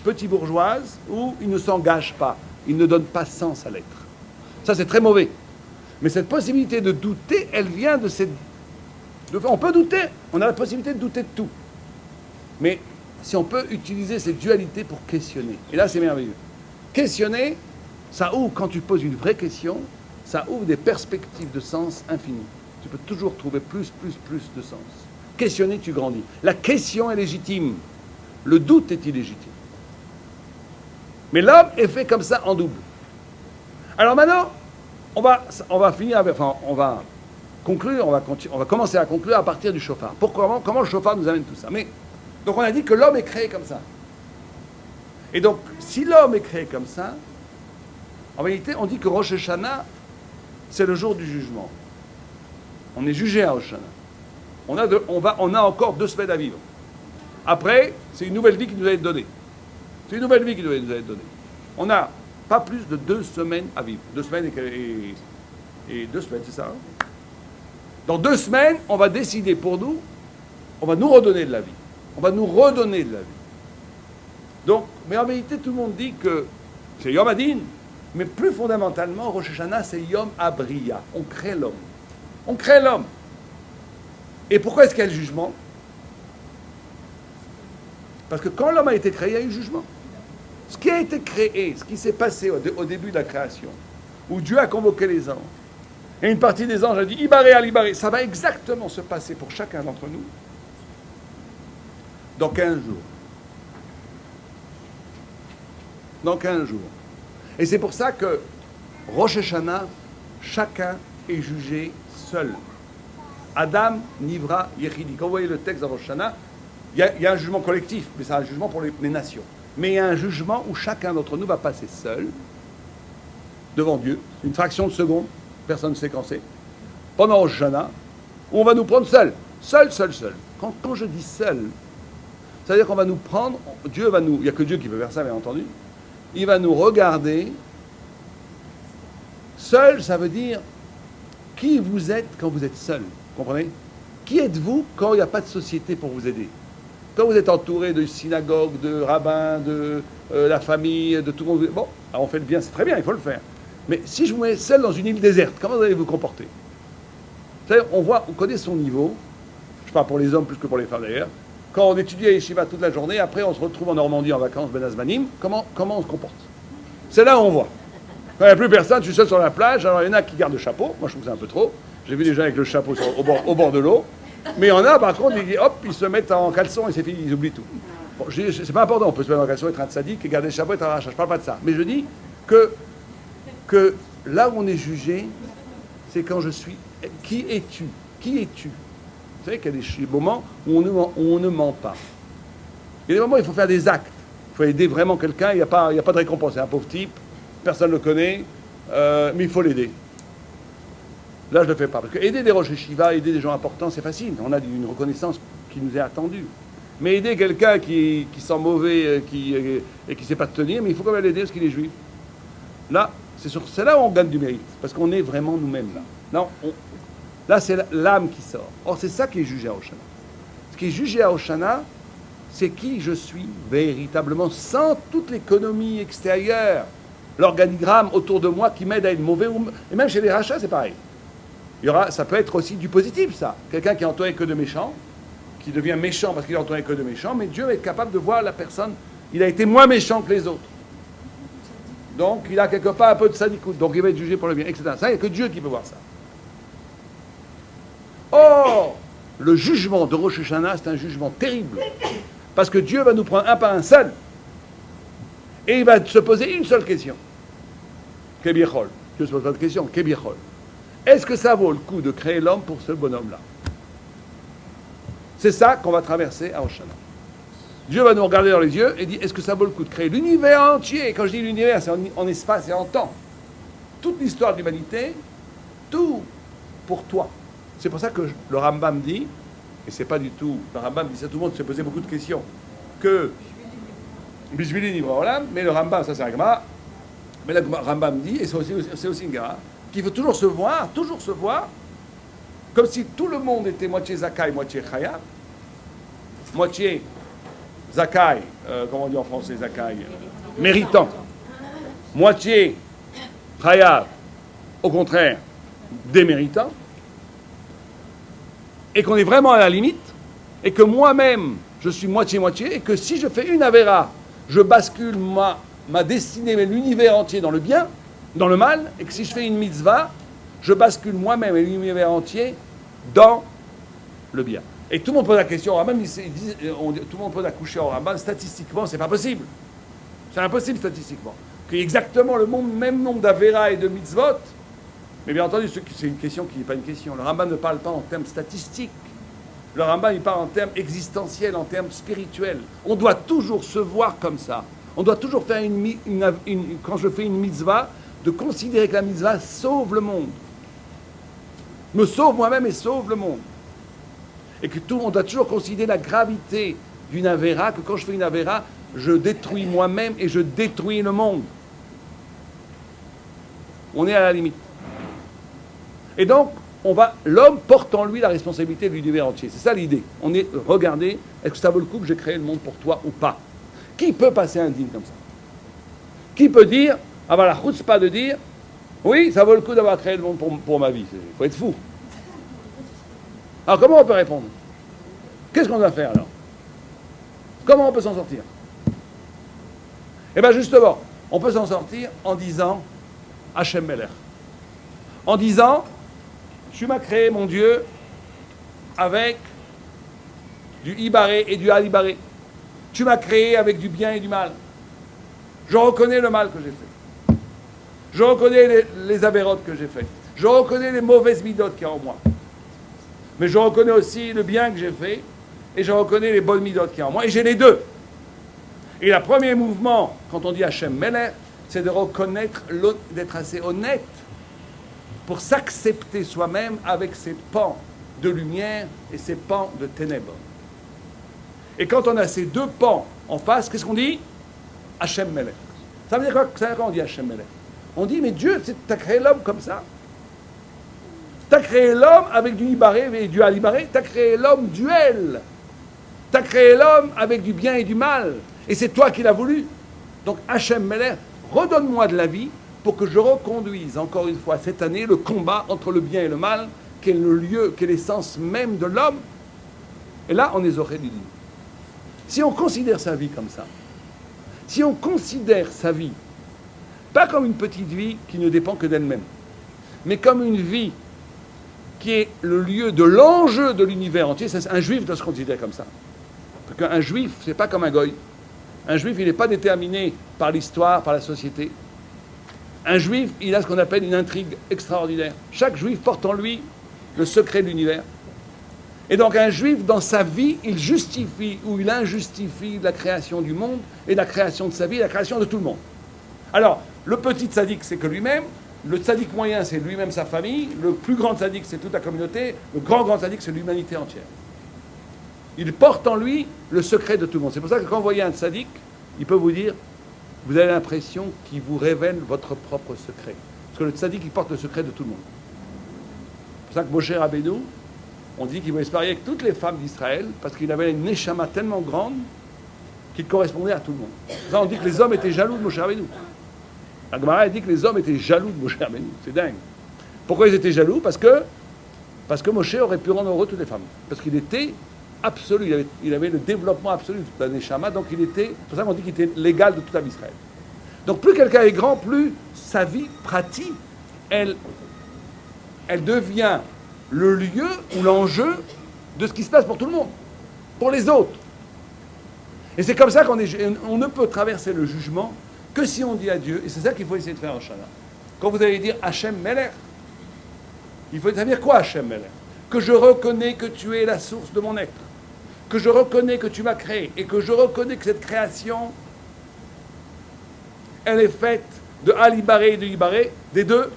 petit bourgeoise où il ne s'engage pas. Il ne donne pas sens à l'être. Ça c'est très mauvais. Mais cette possibilité de douter, elle vient de cette... On peut douter, on a la possibilité de douter de tout. Mais si on peut utiliser cette dualité pour questionner, et là c'est merveilleux. Questionner, ça ouvre, quand tu poses une vraie question, ça ouvre des perspectives de sens infinies. Tu peux toujours trouver plus de sens. Questionner, tu grandis. La question est légitime. Le doute est illégitime. Mais l'homme est fait comme ça en double. Alors maintenant, on va finir avec, enfin, on va conclure, on va commencer à conclure à partir du chauffard. Comment le chauffard nous amène tout ça? Mais donc on a dit que l'homme est créé comme ça. Et donc, si l'homme est créé comme ça, en réalité, on dit que Rosh Hashanah, c'est le jour du jugement. On est jugé à Rosh Hashanah. On a encore 2 semaines à vivre. Après, c'est une nouvelle vie qui nous va être donnée. C'est une nouvelle vie qui nous va être donnée. On n'a pas plus de 2 semaines à vivre. 2 semaines et 2 semaines, c'est ça, hein? Dans 2 semaines, on va décider pour nous, on va nous redonner de la vie. On va nous redonner de la vie. Donc, mais en vérité, tout le monde dit que c'est Yom Adin, mais plus fondamentalement, Rosh Hashanah, c'est Yom Abriya. On crée l'homme. On crée l'homme. Et pourquoi est-ce qu'il y a le jugement? Parce que quand l'homme a été créé, il y a eu jugement. Ce qui a été créé, ce qui s'est passé au début de la création, où Dieu a convoqué les anges, et une partie des anges a dit Ibaré al Ibaré, ça va exactement se passer pour chacun d'entre nous dans 15 jours. Dans 15 jours. Et c'est pour ça que Rosh Hashanah, chacun est jugé seul. Adam, Nivra, Yechidi. Quand vous voyez le texte dans Rosh Hashanah, il y a un jugement collectif, mais c'est un jugement pour les nations. Mais il y a un jugement où chacun d'entre nous va passer seul devant Dieu, une fraction de seconde, personne ne sait quand c'est, pendant Rosh Hashanah, où on va nous prendre seul. Seul. Quand je dis seul, c'est-à-dire qu'on va nous prendre, Dieu va nous, il n'y a que Dieu qui peut faire ça, bien entendu, il va nous regarder. Seul, ça veut dire qui vous êtes quand vous êtes seul. Vous comprenez? Qui êtes-vous quand il n'y a pas de société pour vous aider? Quand vous êtes entouré de synagogues, de rabbins, de la famille, de tout le monde. Bon, alors on fait le bien, c'est très bien, il faut le faire. Mais si je vous mets seul dans une île déserte, comment vous allez vous comporter? Vous savez, on connaît son niveau. Je parle pour les hommes plus que pour les femmes d'ailleurs. quand on étudie à Yeshiva toute la journée, après on se retrouve en Normandie en vacances, Ben Azmanim, comment on se comporte. C'est là où on voit. Quand il n'y a plus personne, je suis seul sur la plage, alors il y en a qui gardent le chapeau, moi je trouve que c'est un peu trop. J'ai vu des gens avec le chapeau au bord de l'eau, mais il y en a par contre, ils se mettent en caleçon et c'est fini, ils oublient tout. Bon, c'est pas important, on peut se mettre en caleçon, être un sadique et garder le chapeau et être un rachat, je parle pas de ça. Mais je dis que là où on est jugé, c'est quand je suis... Qui es-tu? Qui es-tu? Vous savez qu'il y a des moments où on ne ment pas. Il y a des moments où il faut faire des actes. Il faut aider vraiment quelqu'un, il n'y a pas de récompense. C'est un pauvre type, personne ne le connaît, mais il faut l'aider. Là, je ne le fais pas. Parce que aider des roches Shiva, aider des gens importants, c'est facile. On a une reconnaissance qui nous est attendue. Mais aider quelqu'un qui sent mauvais et qui ne sait pas tenir, mais il faut quand même l'aider parce qu'il est juif. Là, c'est là où on gagne du mérite. Parce qu'on est vraiment nous-mêmes là. Non, là, c'est l'âme qui sort. Or, c'est ça qui est jugé à Hoshana. Ce qui est jugé à Hoshana, c'est qui je suis véritablement, sans toute l'économie extérieure, l'organigramme autour de moi qui m'aide à être mauvais. Et même chez les rachats, c'est pareil. Ça peut être aussi du positif, ça. Quelqu'un qui est entouré que de méchants, qui devient méchant parce qu'il est entouré que de méchants, mais Dieu va être capable de voir la personne, il a été moins méchant que les autres. Donc, il a quelque part un peu de sadikout, donc il va être jugé pour le bien, etc. Ça, il n'y a que Dieu qui peut voir ça. Or, le jugement de Rosh Hashanah, c'est un jugement terrible. Parce que Dieu va nous prendre un par un seul. Et il va se poser une seule question. Kebiechol. Dieu se pose pas de question. Kebiechol. Est-ce que ça vaut le coup de créer l'homme pour ce bonhomme-là? C'est ça qu'on va traverser à Rosh Hashanah. Dieu va nous regarder dans les yeux et dit, est-ce que ça vaut le coup de créer l'univers entier? Et quand je dis l'univers, c'est en espace et en temps. Toute l'histoire de l'humanité, tout pour toi. C'est pour ça que le Rambam dit, et c'est pas du tout, le Rambam dit ça, tout le monde s'est posé beaucoup de questions, que Bishvili Nivra Olam, mais le Rambam, ça c'est un Gemara, mais le Rambam dit, et c'est aussi une Gemara, qu'il faut toujours se voir, comme si tout le monde était moitié Zakai, moitié Chaya, moitié Zakai, comment on dit en français Zakai, méritant, moitié Chaya, au contraire, déméritant, et qu'on est vraiment à la limite, et que moi-même, je suis moitié-moitié, et que si je fais une avéra, je bascule ma destinée, mais l'univers entier dans le bien, dans le mal, et que si je fais une mitzvah, je bascule moi-même et l'univers entier dans le bien. Et tout le monde pose la question au Rambam, tout le monde pose la coucher au Rambam, statistiquement, c'est pas possible. C'est impossible statistiquement. Qu'il y ait exactement le même nombre d'avéra et de mitzvot. Mais bien entendu, c'est une question qui n'est pas une question. Le Rambam ne parle pas en termes statistiques. Le Rambam, il parle en termes existentiels, en termes spirituels. On doit toujours se voir comme ça. On doit toujours faire quand je fais une mitzvah, de considérer que la mitzvah sauve le monde. Me sauve moi-même et sauve le monde. Et que on doit toujours considérer la gravité d'une avéra, que quand je fais une avéra, je détruis moi-même et je détruis le monde. On est à la limite. Et donc, l'homme porte en lui la responsabilité de l'univers entier. C'est ça l'idée. Regardez, est-ce que ça vaut le coup que je crée le monde pour toi ou pas? Qui peut passer un dîme comme ça? Qui peut dire, avoir la chutzpah de dire, oui, ça vaut le coup d'avoir créé le monde pour ma vie. Il faut être fou. Alors, comment on peut répondre? Qu'est-ce qu'on doit faire alors? Comment on peut s'en sortir? Eh bien, justement, on peut s'en sortir en disant Hachem Melech. En disant, tu m'as créé, mon Dieu, avec du Ibaré et du Alibaré. Tu m'as créé avec du bien et du mal. Je reconnais le mal que j'ai fait. Je reconnais les avérotes que j'ai faites. Je reconnais les mauvaises midotes qu'il y a en moi. Mais je reconnais aussi le bien que j'ai fait et je reconnais les bonnes midotes qu'il y a en moi. Et j'ai les deux. Et le premier mouvement, quand on dit Hachem Melech, c'est de reconnaître, d'être assez honnête pour s'accepter soi-même avec ses pans de lumière et ses pans de ténèbres. Et quand on a ces deux pans en face, qu'est-ce qu'on dit? Hachem Melech. Ça veut dire quoi? Ça veut dire quoi on dit Hachem Melech? On dit, mais Dieu, tu as créé l'homme comme ça. Tu as créé l'homme avec du Ibaré et du Alibaré. Tu as créé l'homme duel. Tu as créé l'homme avec du bien et du mal. Et c'est toi qui l'as voulu. Donc Hachem Melech, redonne-moi de la vie pour que je reconduise encore une fois cette année le combat entre le bien et le mal, qui est le lieu, qui est l'essence même de l'homme. Et là, on est Zoré du Dîme. Si on considère sa vie comme ça, si on considère sa vie pas comme une petite vie qui ne dépend que d'elle-même, mais comme une vie qui est le lieu de l'enjeu de l'univers entier, un juif doit se considérer comme ça. Parce qu'un juif, c'est pas comme un goy. Un juif, il n'est pas déterminé par l'histoire, par la société. Un juif, il a ce qu'on appelle une intrigue extraordinaire. Chaque juif porte en lui le secret de l'univers. Et donc un juif, dans sa vie, il justifie ou il injustifie la création du monde et la création de sa vie et la création de tout le monde. Alors, le petit tzaddik, c'est que lui-même. Le tzaddik moyen, c'est lui-même sa famille. Le plus grand tzaddik, c'est toute la communauté. Le grand tzaddik, c'est l'humanité entière. Il porte en lui le secret de tout le monde. C'est pour ça que quand vous voyez un tzaddik, il peut vous dire, vous avez l'impression qu'il vous révèle votre propre secret. Parce que le tzaddik, il porte le secret de tout le monde. C'est pour ça que Moshe Rabbeinu, on dit qu'il voulait se marier avec toutes les femmes d'Israël parce qu'il avait une neshama tellement grande qu'il correspondait à tout le monde. C'est pour ça on dit que les hommes étaient jaloux de Moshe Rabbeinu. La Gemara dit que les hommes étaient jaloux de Moshe Rabbeinu. C'est dingue. Pourquoi ils étaient jaloux? Parce que Moshe aurait pu rendre heureux toutes les femmes. Parce qu'il était absolu. Il avait le développement absolu de toute la neshama. Donc il était. C'est pour ça qu'on dit qu'il était l'égal de toute l'âme d'Israël. Donc plus quelqu'un est grand, plus sa vie pratique, elle devient le lieu ou l'enjeu de ce qui se passe pour tout le monde, pour les autres. Et c'est comme ça qu'on ne peut traverser le jugement que si on dit à Dieu, et c'est ça qu'il faut essayer de faire en Shana. Quand vous allez dire Hachem Melech, il faut dire quoi Hachem Melech? Que je reconnais que tu es la source de mon être, que je reconnais que tu m'as créé, et que je reconnais que cette création, elle est faite de Alibaré et de Ibaré, des deux,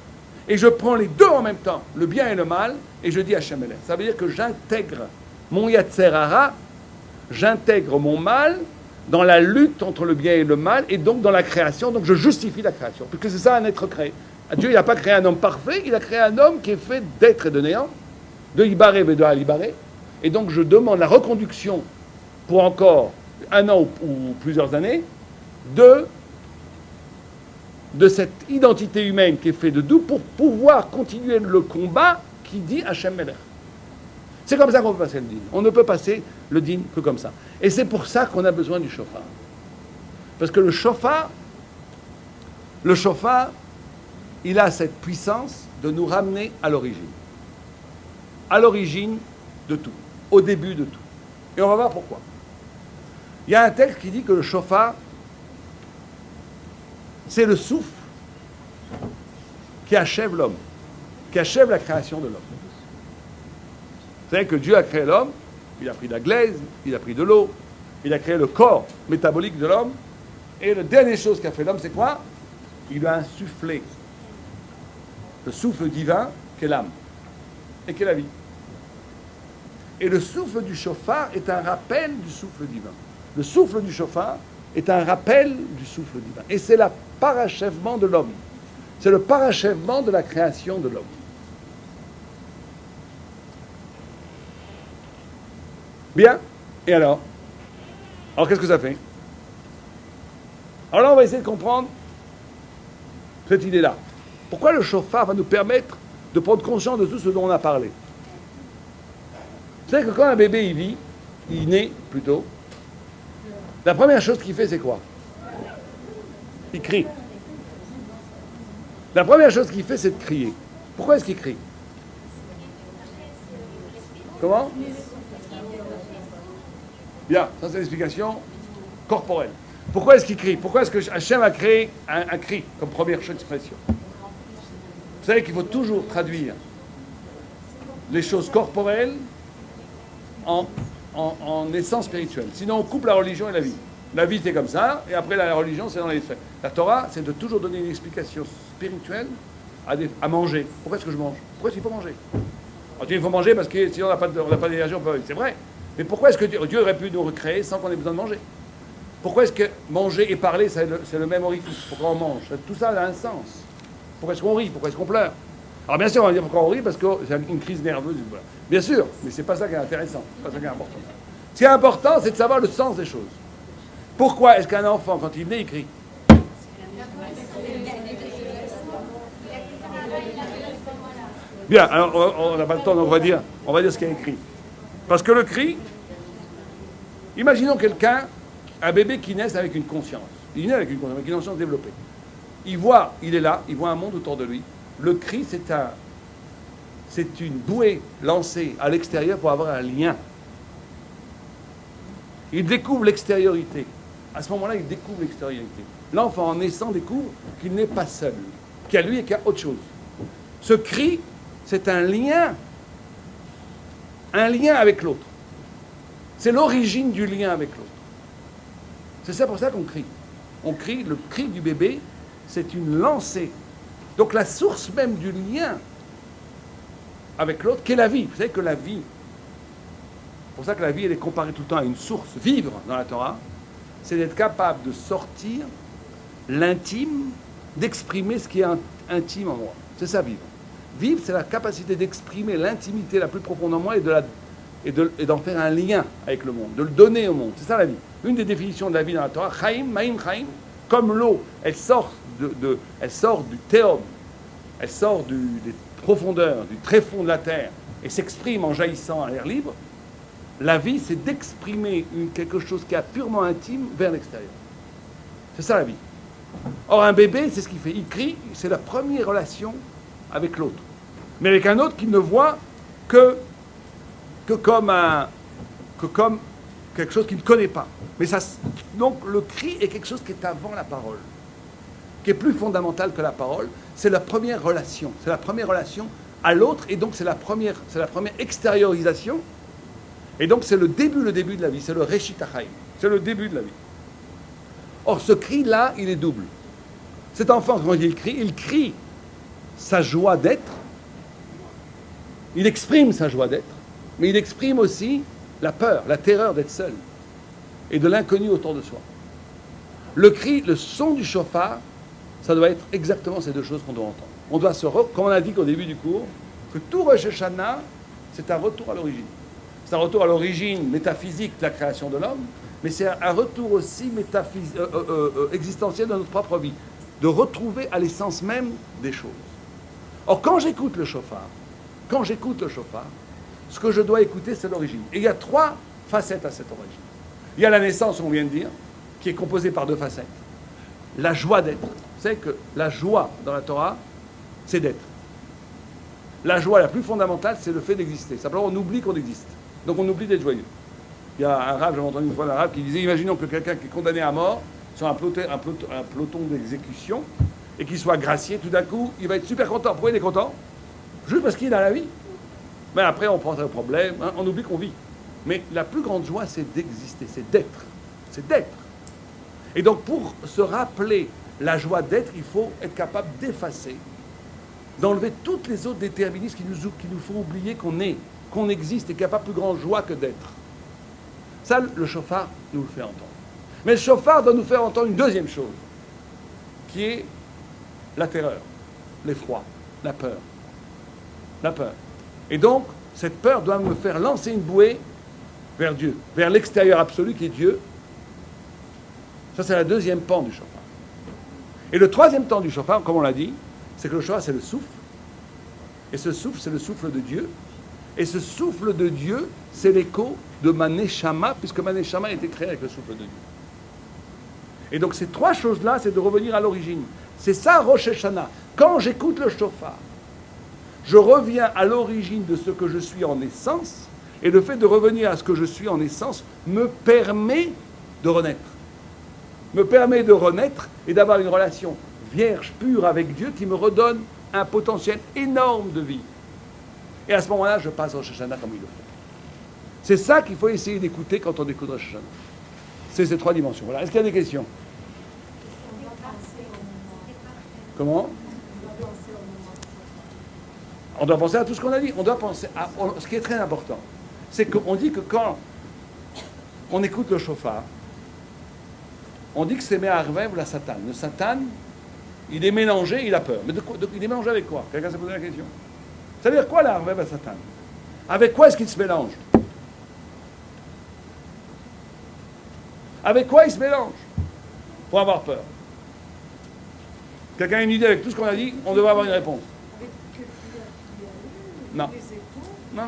et je prends les deux en même temps, le bien et le mal, et je dis Hachem Melech. Ça veut dire que j'intègre mon Yatzer Hara, j'intègre mon mal dans la lutte entre le bien et le mal, et donc dans la création, donc je justifie la création. Parce que c'est ça un être créé. Dieu, il n'a pas créé un homme parfait, il a créé un homme qui est fait d'être et de néant, de Ibaré et de Alibaré, et donc je demande la reconduction pour encore un an ou plusieurs années de cette identité humaine qui est faite de doux pour pouvoir continuer le combat qui dit Hachem Melech. C'est comme ça qu'on peut passer le din. On ne peut passer le din que comme ça. Et c'est pour ça qu'on a besoin du shofar. Parce que le shofar, il a cette puissance de nous ramener à l'origine. À l'origine de tout. Au début de tout. Et on va voir pourquoi. Il y a un texte qui dit que le shofar, c'est le souffle qui achève l'homme, qui achève la création de l'homme. Vous savez que Dieu a créé l'homme, il a pris de la glaise, il a pris de l'eau, il a créé le corps métabolique de l'homme, et la dernière chose qu'a fait l'homme, c'est quoi? Il lui a insufflé le souffle divin qu'est l'âme, et qu'est la vie. Et le souffle du shofar est un rappel du souffle divin. Le souffle du shofar est un rappel du souffle divin. Et c'est le parachèvement de l'homme. C'est le parachèvement de la création de l'homme. Bien. Et alors? Alors qu'est-ce que ça fait? Alors là, on va essayer de comprendre cette idée-là. Pourquoi le shofar va nous permettre de prendre conscience de tout ce dont on a parlé? Vous savez que quand un bébé il vit, il naît plutôt, la première chose qu'il fait, c'est quoi? Il crie. La première chose qu'il fait, c'est de crier. Pourquoi est-ce qu'il crie? Comment? Bien, ça c'est l'explication corporelle. Pourquoi est-ce qu'il crie? Pourquoi est-ce que Hachem a créé un cri comme première expression? Vous savez qu'il faut toujours traduire les choses corporelles en essence spirituelle. Sinon, on coupe la religion et la vie. La vie, c'est comme ça, et après, la religion, c'est dans les faits. La Torah, c'est de toujours donner une explication spirituelle à manger. Pourquoi est-ce que je mange? Pourquoi est-ce qu'il faut manger? Alors, il faut manger parce que sinon, on n'a pas d'énergie, on peut... C'est vrai. Mais pourquoi est-ce que Dieu aurait pu nous recréer sans qu'on ait besoin de manger? Pourquoi est-ce que manger et parler, c'est le même orifice? Pourquoi on mange? Tout ça a un sens. Pourquoi est-ce qu'on rit? Pourquoi est-ce qu'on pleure? Alors bien sûr, on va dire pourquoi on rit, parce que c'est une crise nerveuse. Voilà. Bien sûr, mais c'est pas ça qui est intéressant. C'est pas ça qui est important. Ce qui est important, c'est de savoir le sens des choses. Pourquoi est-ce qu'un enfant, quand il naît, il crie? Bien, alors, on n'a pas le temps, donc on va dire ce qu'il y a écrit. Parce que le cri, Imaginons quelqu'un, un bébé qui naît avec une conscience. Il naît avec une conscience développée. Il voit, il est là, il voit un monde autour de lui. Le cri, c'est une bouée lancée à l'extérieur pour avoir un lien. Il découvre l'extériorité. À ce moment-là, il découvre l'extériorité. L'enfant, en naissant, découvre qu'il n'est pas seul, qu'il y a lui et qu'il y a autre chose. Ce cri, c'est un lien avec l'autre. C'est l'origine du lien avec l'autre. C'est ça pour ça qu'on crie. On crie, le cri du bébé, c'est une lancée. Donc la source même du lien avec l'autre, qu'est la vie. Vous savez que la vie, c'est pour ça que la vie, elle est comparée tout le temps à une source. Vivre dans la Torah, c'est d'être capable de sortir l'intime, d'exprimer ce qui est intime en moi. C'est ça, vivre. Vivre, c'est la capacité d'exprimer l'intimité la plus profonde en moi et d'en faire un lien avec le monde, de le donner au monde. C'est ça la vie. Une des définitions de la vie dans la Torah, Chaim, Maïm, Chaim, comme l'eau, elle sort du théum, elle sort des profondeurs, du tréfonds de la terre, et s'exprime en jaillissant à l'air libre. La vie, c'est d'exprimer quelque chose qui est purement intime vers l'extérieur. C'est ça la vie. Or, un bébé, c'est ce qu'il fait. Il crie, c'est la première relation avec l'autre. Mais avec un autre qu'il ne voit que comme quelque chose qu'il ne connaît pas. Mais donc, le cri est quelque chose qui est avant la parole, qui est plus fondamental que la parole. C'est la première relation. C'est la première relation à l'autre, et donc c'est la première extériorisation. Et donc c'est le début de la vie, c'est le Reshit HaChaim, c'est le début de la vie. Or ce cri-là, il est double. Cet enfant, quand il crie sa joie d'être, il exprime sa joie d'être, mais il exprime aussi la peur, la terreur d'être seul, et de l'inconnu autour de soi. Le cri, le son du shofar, ça doit être exactement ces deux choses qu'on doit entendre. On doit comme on a dit au début du cours, que tout Rosh Hashanah, c'est un retour à l'origine. C'est un retour à l'origine métaphysique de la création de l'homme, mais c'est un retour aussi existentiel de notre propre vie, de retrouver à l'essence même des choses. Or, quand j'écoute le shofar, ce que je dois écouter, c'est l'origine. Et il y a trois facettes à cette origine. Il y a la naissance, on vient de dire, qui est composée par deux facettes. La joie d'être. Vous savez que la joie dans la Torah, c'est d'être. La joie la plus fondamentale, c'est le fait d'exister. Simplement, on oublie qu'on existe. Donc on oublie d'être joyeux. Il y a un rave, j'avais entendu une fois un rave qui disait, imaginons que quelqu'un qui est condamné à mort sur un peloton d'exécution et qu'il soit gracié, tout d'un coup, il va être super content. Pourquoi il est content? Juste parce qu'il est dans la vie. Mais après, on prend un problème, hein, on oublie qu'on vit. Mais la plus grande joie, c'est d'exister, c'est d'être. C'est d'être. Et donc, pour se rappeler la joie d'être, il faut être capable d'effacer, d'enlever toutes les autres déterministes qui nous font oublier qu'on est, qu'on existe et qu'il n'y a pas plus grande joie que d'être. Ça, le shofar nous le fait entendre. Mais le shofar doit nous faire entendre une deuxième chose, qui est la terreur, l'effroi, la peur. La peur. Et donc, cette peur doit me faire lancer une bouée vers Dieu, vers l'extérieur absolu qui est Dieu. Ça, c'est la deuxième pan du shofar. Et le troisième temps du shofar, comme on l'a dit, c'est que le shofar, c'est le souffle. Et ce souffle, c'est le souffle de Dieu. Et ce souffle de Dieu, c'est l'écho de ma neshama, puisque ma neshama a été créée avec le souffle de Dieu. Et donc ces trois choses-là, c'est de revenir à l'origine. C'est ça Rosh Hashanah. Quand j'écoute le shofar, je reviens à l'origine de ce que je suis en essence, et le fait de revenir à ce que je suis en essence me permet de renaître. Me permet de renaître et d'avoir une relation vierge, pure avec Dieu qui me redonne un potentiel énorme de vie. Et à ce moment-là, je passe Rosh Hashanah comme il le faut. C'est ça qu'il faut essayer d'écouter quand on écoute Rosh Hashanah. C'est ces trois dimensions. Voilà. Est-ce qu'il y a des questions? Comment? On doit penser à tout ce qu'on a dit. On doit penser à ce qui est très important. C'est qu'on dit que quand on écoute le shofar, on dit que c'est Me'arvev la Satan. Le Satan, il est mélangé, il a peur. Mais il est mélangé avec quoi? Quelqu'un s'est posé la question? Ça veut dire quoi la Arvev la Satan? Avec quoi est-ce qu'il se mélange? Avec quoi il se mélange? Pour avoir peur. Quelqu'un a une idée avec tout ce qu'on a dit? On devrait avoir une réponse. Non. Non.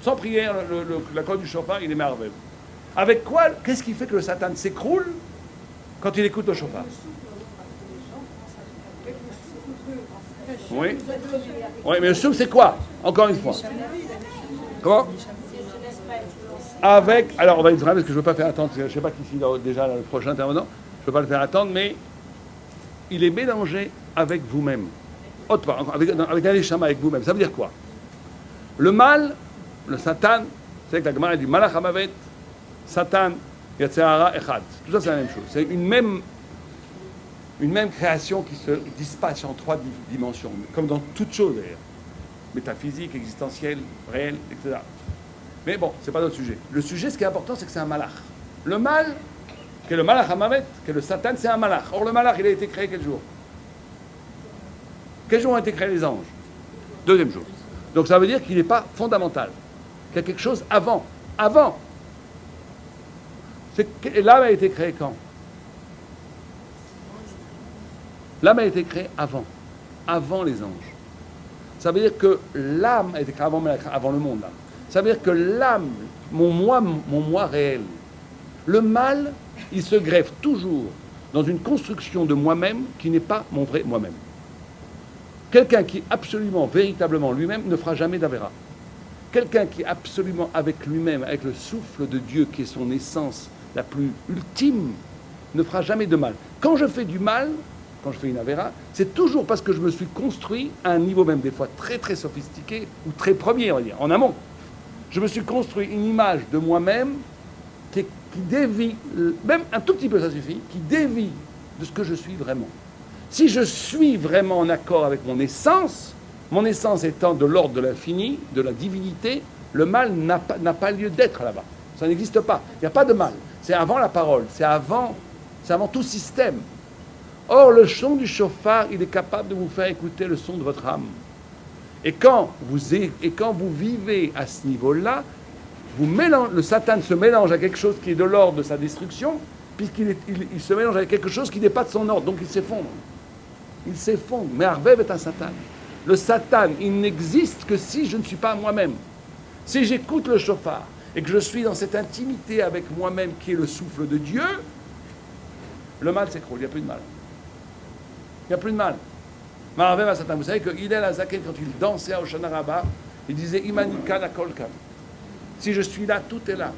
Sans prière, la corde du shofar, il est Me'arvev. Avec quoi? Qu'est-ce qui fait que le Satan s'écroule quand il écoute le chauffard? Oui. Oui, mais le souffle, c'est quoi? Encore une fois. Comment? Avec. Alors, on va être vrai parce que je ne veux pas faire attendre. Je ne sais pas qui c'est déjà le prochain intervenant. Je ne veux pas le faire attendre, mais il est mélangé avec vous-même. Autre part, avec un échama avec vous-même. Ça veut dire quoi? Le mal, le Satan, c'est que la Gemara dit Malach Hamavet, Satan, Yatzerara, Echad. Tout ça, c'est la même chose. C'est une même création qui se dispatche en 3 dimensions, comme dans toute chose d'ailleurs. Métaphysique, existentielle, réelle, etc. Mais bon, c'est pas notre sujet. Le sujet, ce qui est important, c'est que c'est un malach. Le mal, qui est le malach Hamavet, qui est le Satan, c'est un malach. Or, le malach, il a été créé quel jour? Quel jour ont été créés les anges? Deuxième jour. Donc ça veut dire qu'il n'est pas fondamental. Qu'il y a quelque chose avant. Avant. L'âme a été créée quand? L'âme a été créée avant. Avant les anges. Ça veut dire que l'âme a été créée avant le monde. Là. Ça veut dire que l'âme, mon moi réel, le mal, il se greffe toujours dans une construction de moi-même qui n'est pas mon vrai moi-même. Quelqu'un qui absolument, véritablement lui-même ne fera jamais d'avéra. Quelqu'un qui est absolument avec lui-même, avec le souffle de Dieu qui est son essence la plus ultime, ne fera jamais de mal. Quand je fais du mal, quand je fais une avéra, c'est toujours parce que je me suis construit à un niveau même des fois très très sophistiqué ou très premier, on va dire, en amont. Je me suis construit une image de moi-même qui dévie, même un tout petit peu ça suffit, qui dévie de ce que je suis vraiment. Si je suis vraiment en accord avec mon essence étant de l'ordre de l'infini, de la divinité, le mal n'a pas lieu d'être là-bas. Ça n'existe pas. Il n'y a pas de mal. C'est avant la parole, c'est avant tout système. Or, le son du chauffard, il est capable de vous faire écouter le son de votre âme. Et quand vous vivez à ce niveau-là, le Satan se mélange à quelque chose qui est de l'ordre de sa destruction, puisqu'il se mélange avec quelque chose qui n'est pas de son ordre, donc il s'effondre. Il s'effondre. Mais Arvev est un Satan. Le Satan, il n'existe que si je ne suis pas moi-même. Si j'écoute le chauffard et que je suis dans cette intimité avec moi-même qui est le souffle de Dieu, le mal s'écroule, il n'y a plus de mal. Il n'y a plus de mal. Mais Arvev est un Satan. Vous savez que Hillel Azaken, quand il dansait à Hoshana Rabbah, il disait Imanikan Akolkan. Si je suis là, tout est là.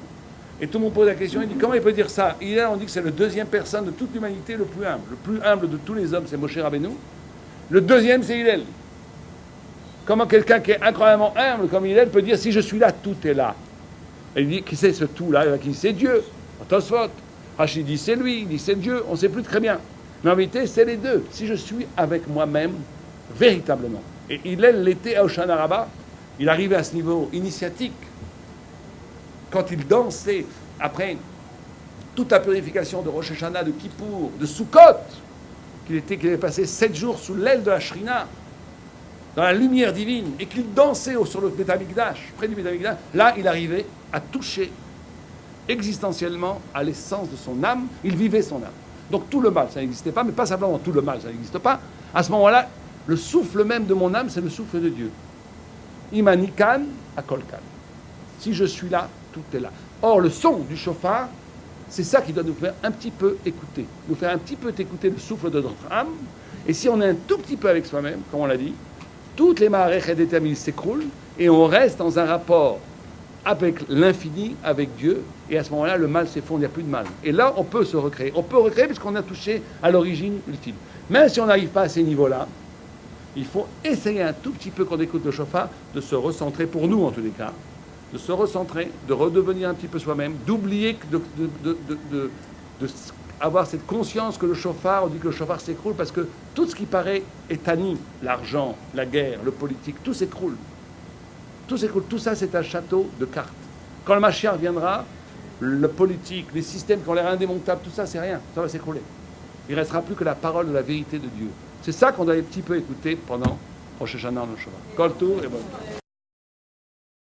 Et tout le monde pose la question, il dit, comment il peut dire ça? Hillel, on dit que c'est le deuxième personne de toute l'humanité le plus humble. Le plus humble de tous les hommes, c'est Moshe Rabbeinu. Le deuxième, c'est Hillel. Comment quelqu'un qui est incroyablement humble comme Hillel peut dire, si je suis là, tout est là? Et il dit, qui c'est ce tout-là? Qui c'est Dieu? Tosfot. Rachid dit, c'est lui. Il dit, c'est Dieu. On ne sait plus très bien. Mais en vérité, c'est les deux. Si je suis avec moi-même, véritablement. Et Hillel l'était à Hoshana Rabbah. Il arrivait à ce niveau initiatique. Quand il dansait, après toute la purification de Rosh Hashanah, de Kippour, de Sukkot, qu'il avait passé 7 jours sous l'aile de la Shrina, dans la lumière divine, et qu'il dansait sur le Beth Amikdash, près du Beth Amikdash, là, il arrivait à toucher existentiellement à l'essence de son âme, il vivait son âme. Donc tout le mal, ça n'existait pas, mais pas simplement tout le mal, ça n'existe pas. À ce moment-là, le souffle même de mon âme, c'est le souffle de Dieu. Imanikan akolkan. Si je suis là, tout est là. Or, le son du chauffard, c'est ça qui doit nous faire un petit peu écouter. Nous faire un petit peu écouter le souffle de notre âme. Et si on est un tout petit peu avec soi-même, comme on l'a dit, toutes les marées et déterminées s'écroulent et on reste dans un rapport avec l'infini, avec Dieu. Et à ce moment-là, le mal s'effondre, il n'y a plus de mal. Et là, on peut se recréer. On peut recréer puisqu'on a touché à l'origine ultime. Même si on n'arrive pas à ces niveaux-là, il faut essayer un tout petit peu, quand on écoute le chauffard, de se recentrer, pour nous en tous les cas, de se recentrer, de redevenir un petit peu soi-même, d'oublier, avoir cette conscience que le chauffard, on dit que le chauffard s'écroule parce que tout ce qui paraît est tanni, l'argent, la guerre, le politique, tout s'écroule. Tout s'écroule. Tout ça, c'est un château de cartes. Quand le Mashiach viendra, le politique, les systèmes qui ont l'air indémontables, tout ça, c'est rien. Ça va s'écrouler. Il ne restera plus que la parole de la vérité de Dieu. C'est ça qu'on doit un petit peu écouter pendant Rosh Hashanah, le Shabbat. Kol Tour et bon.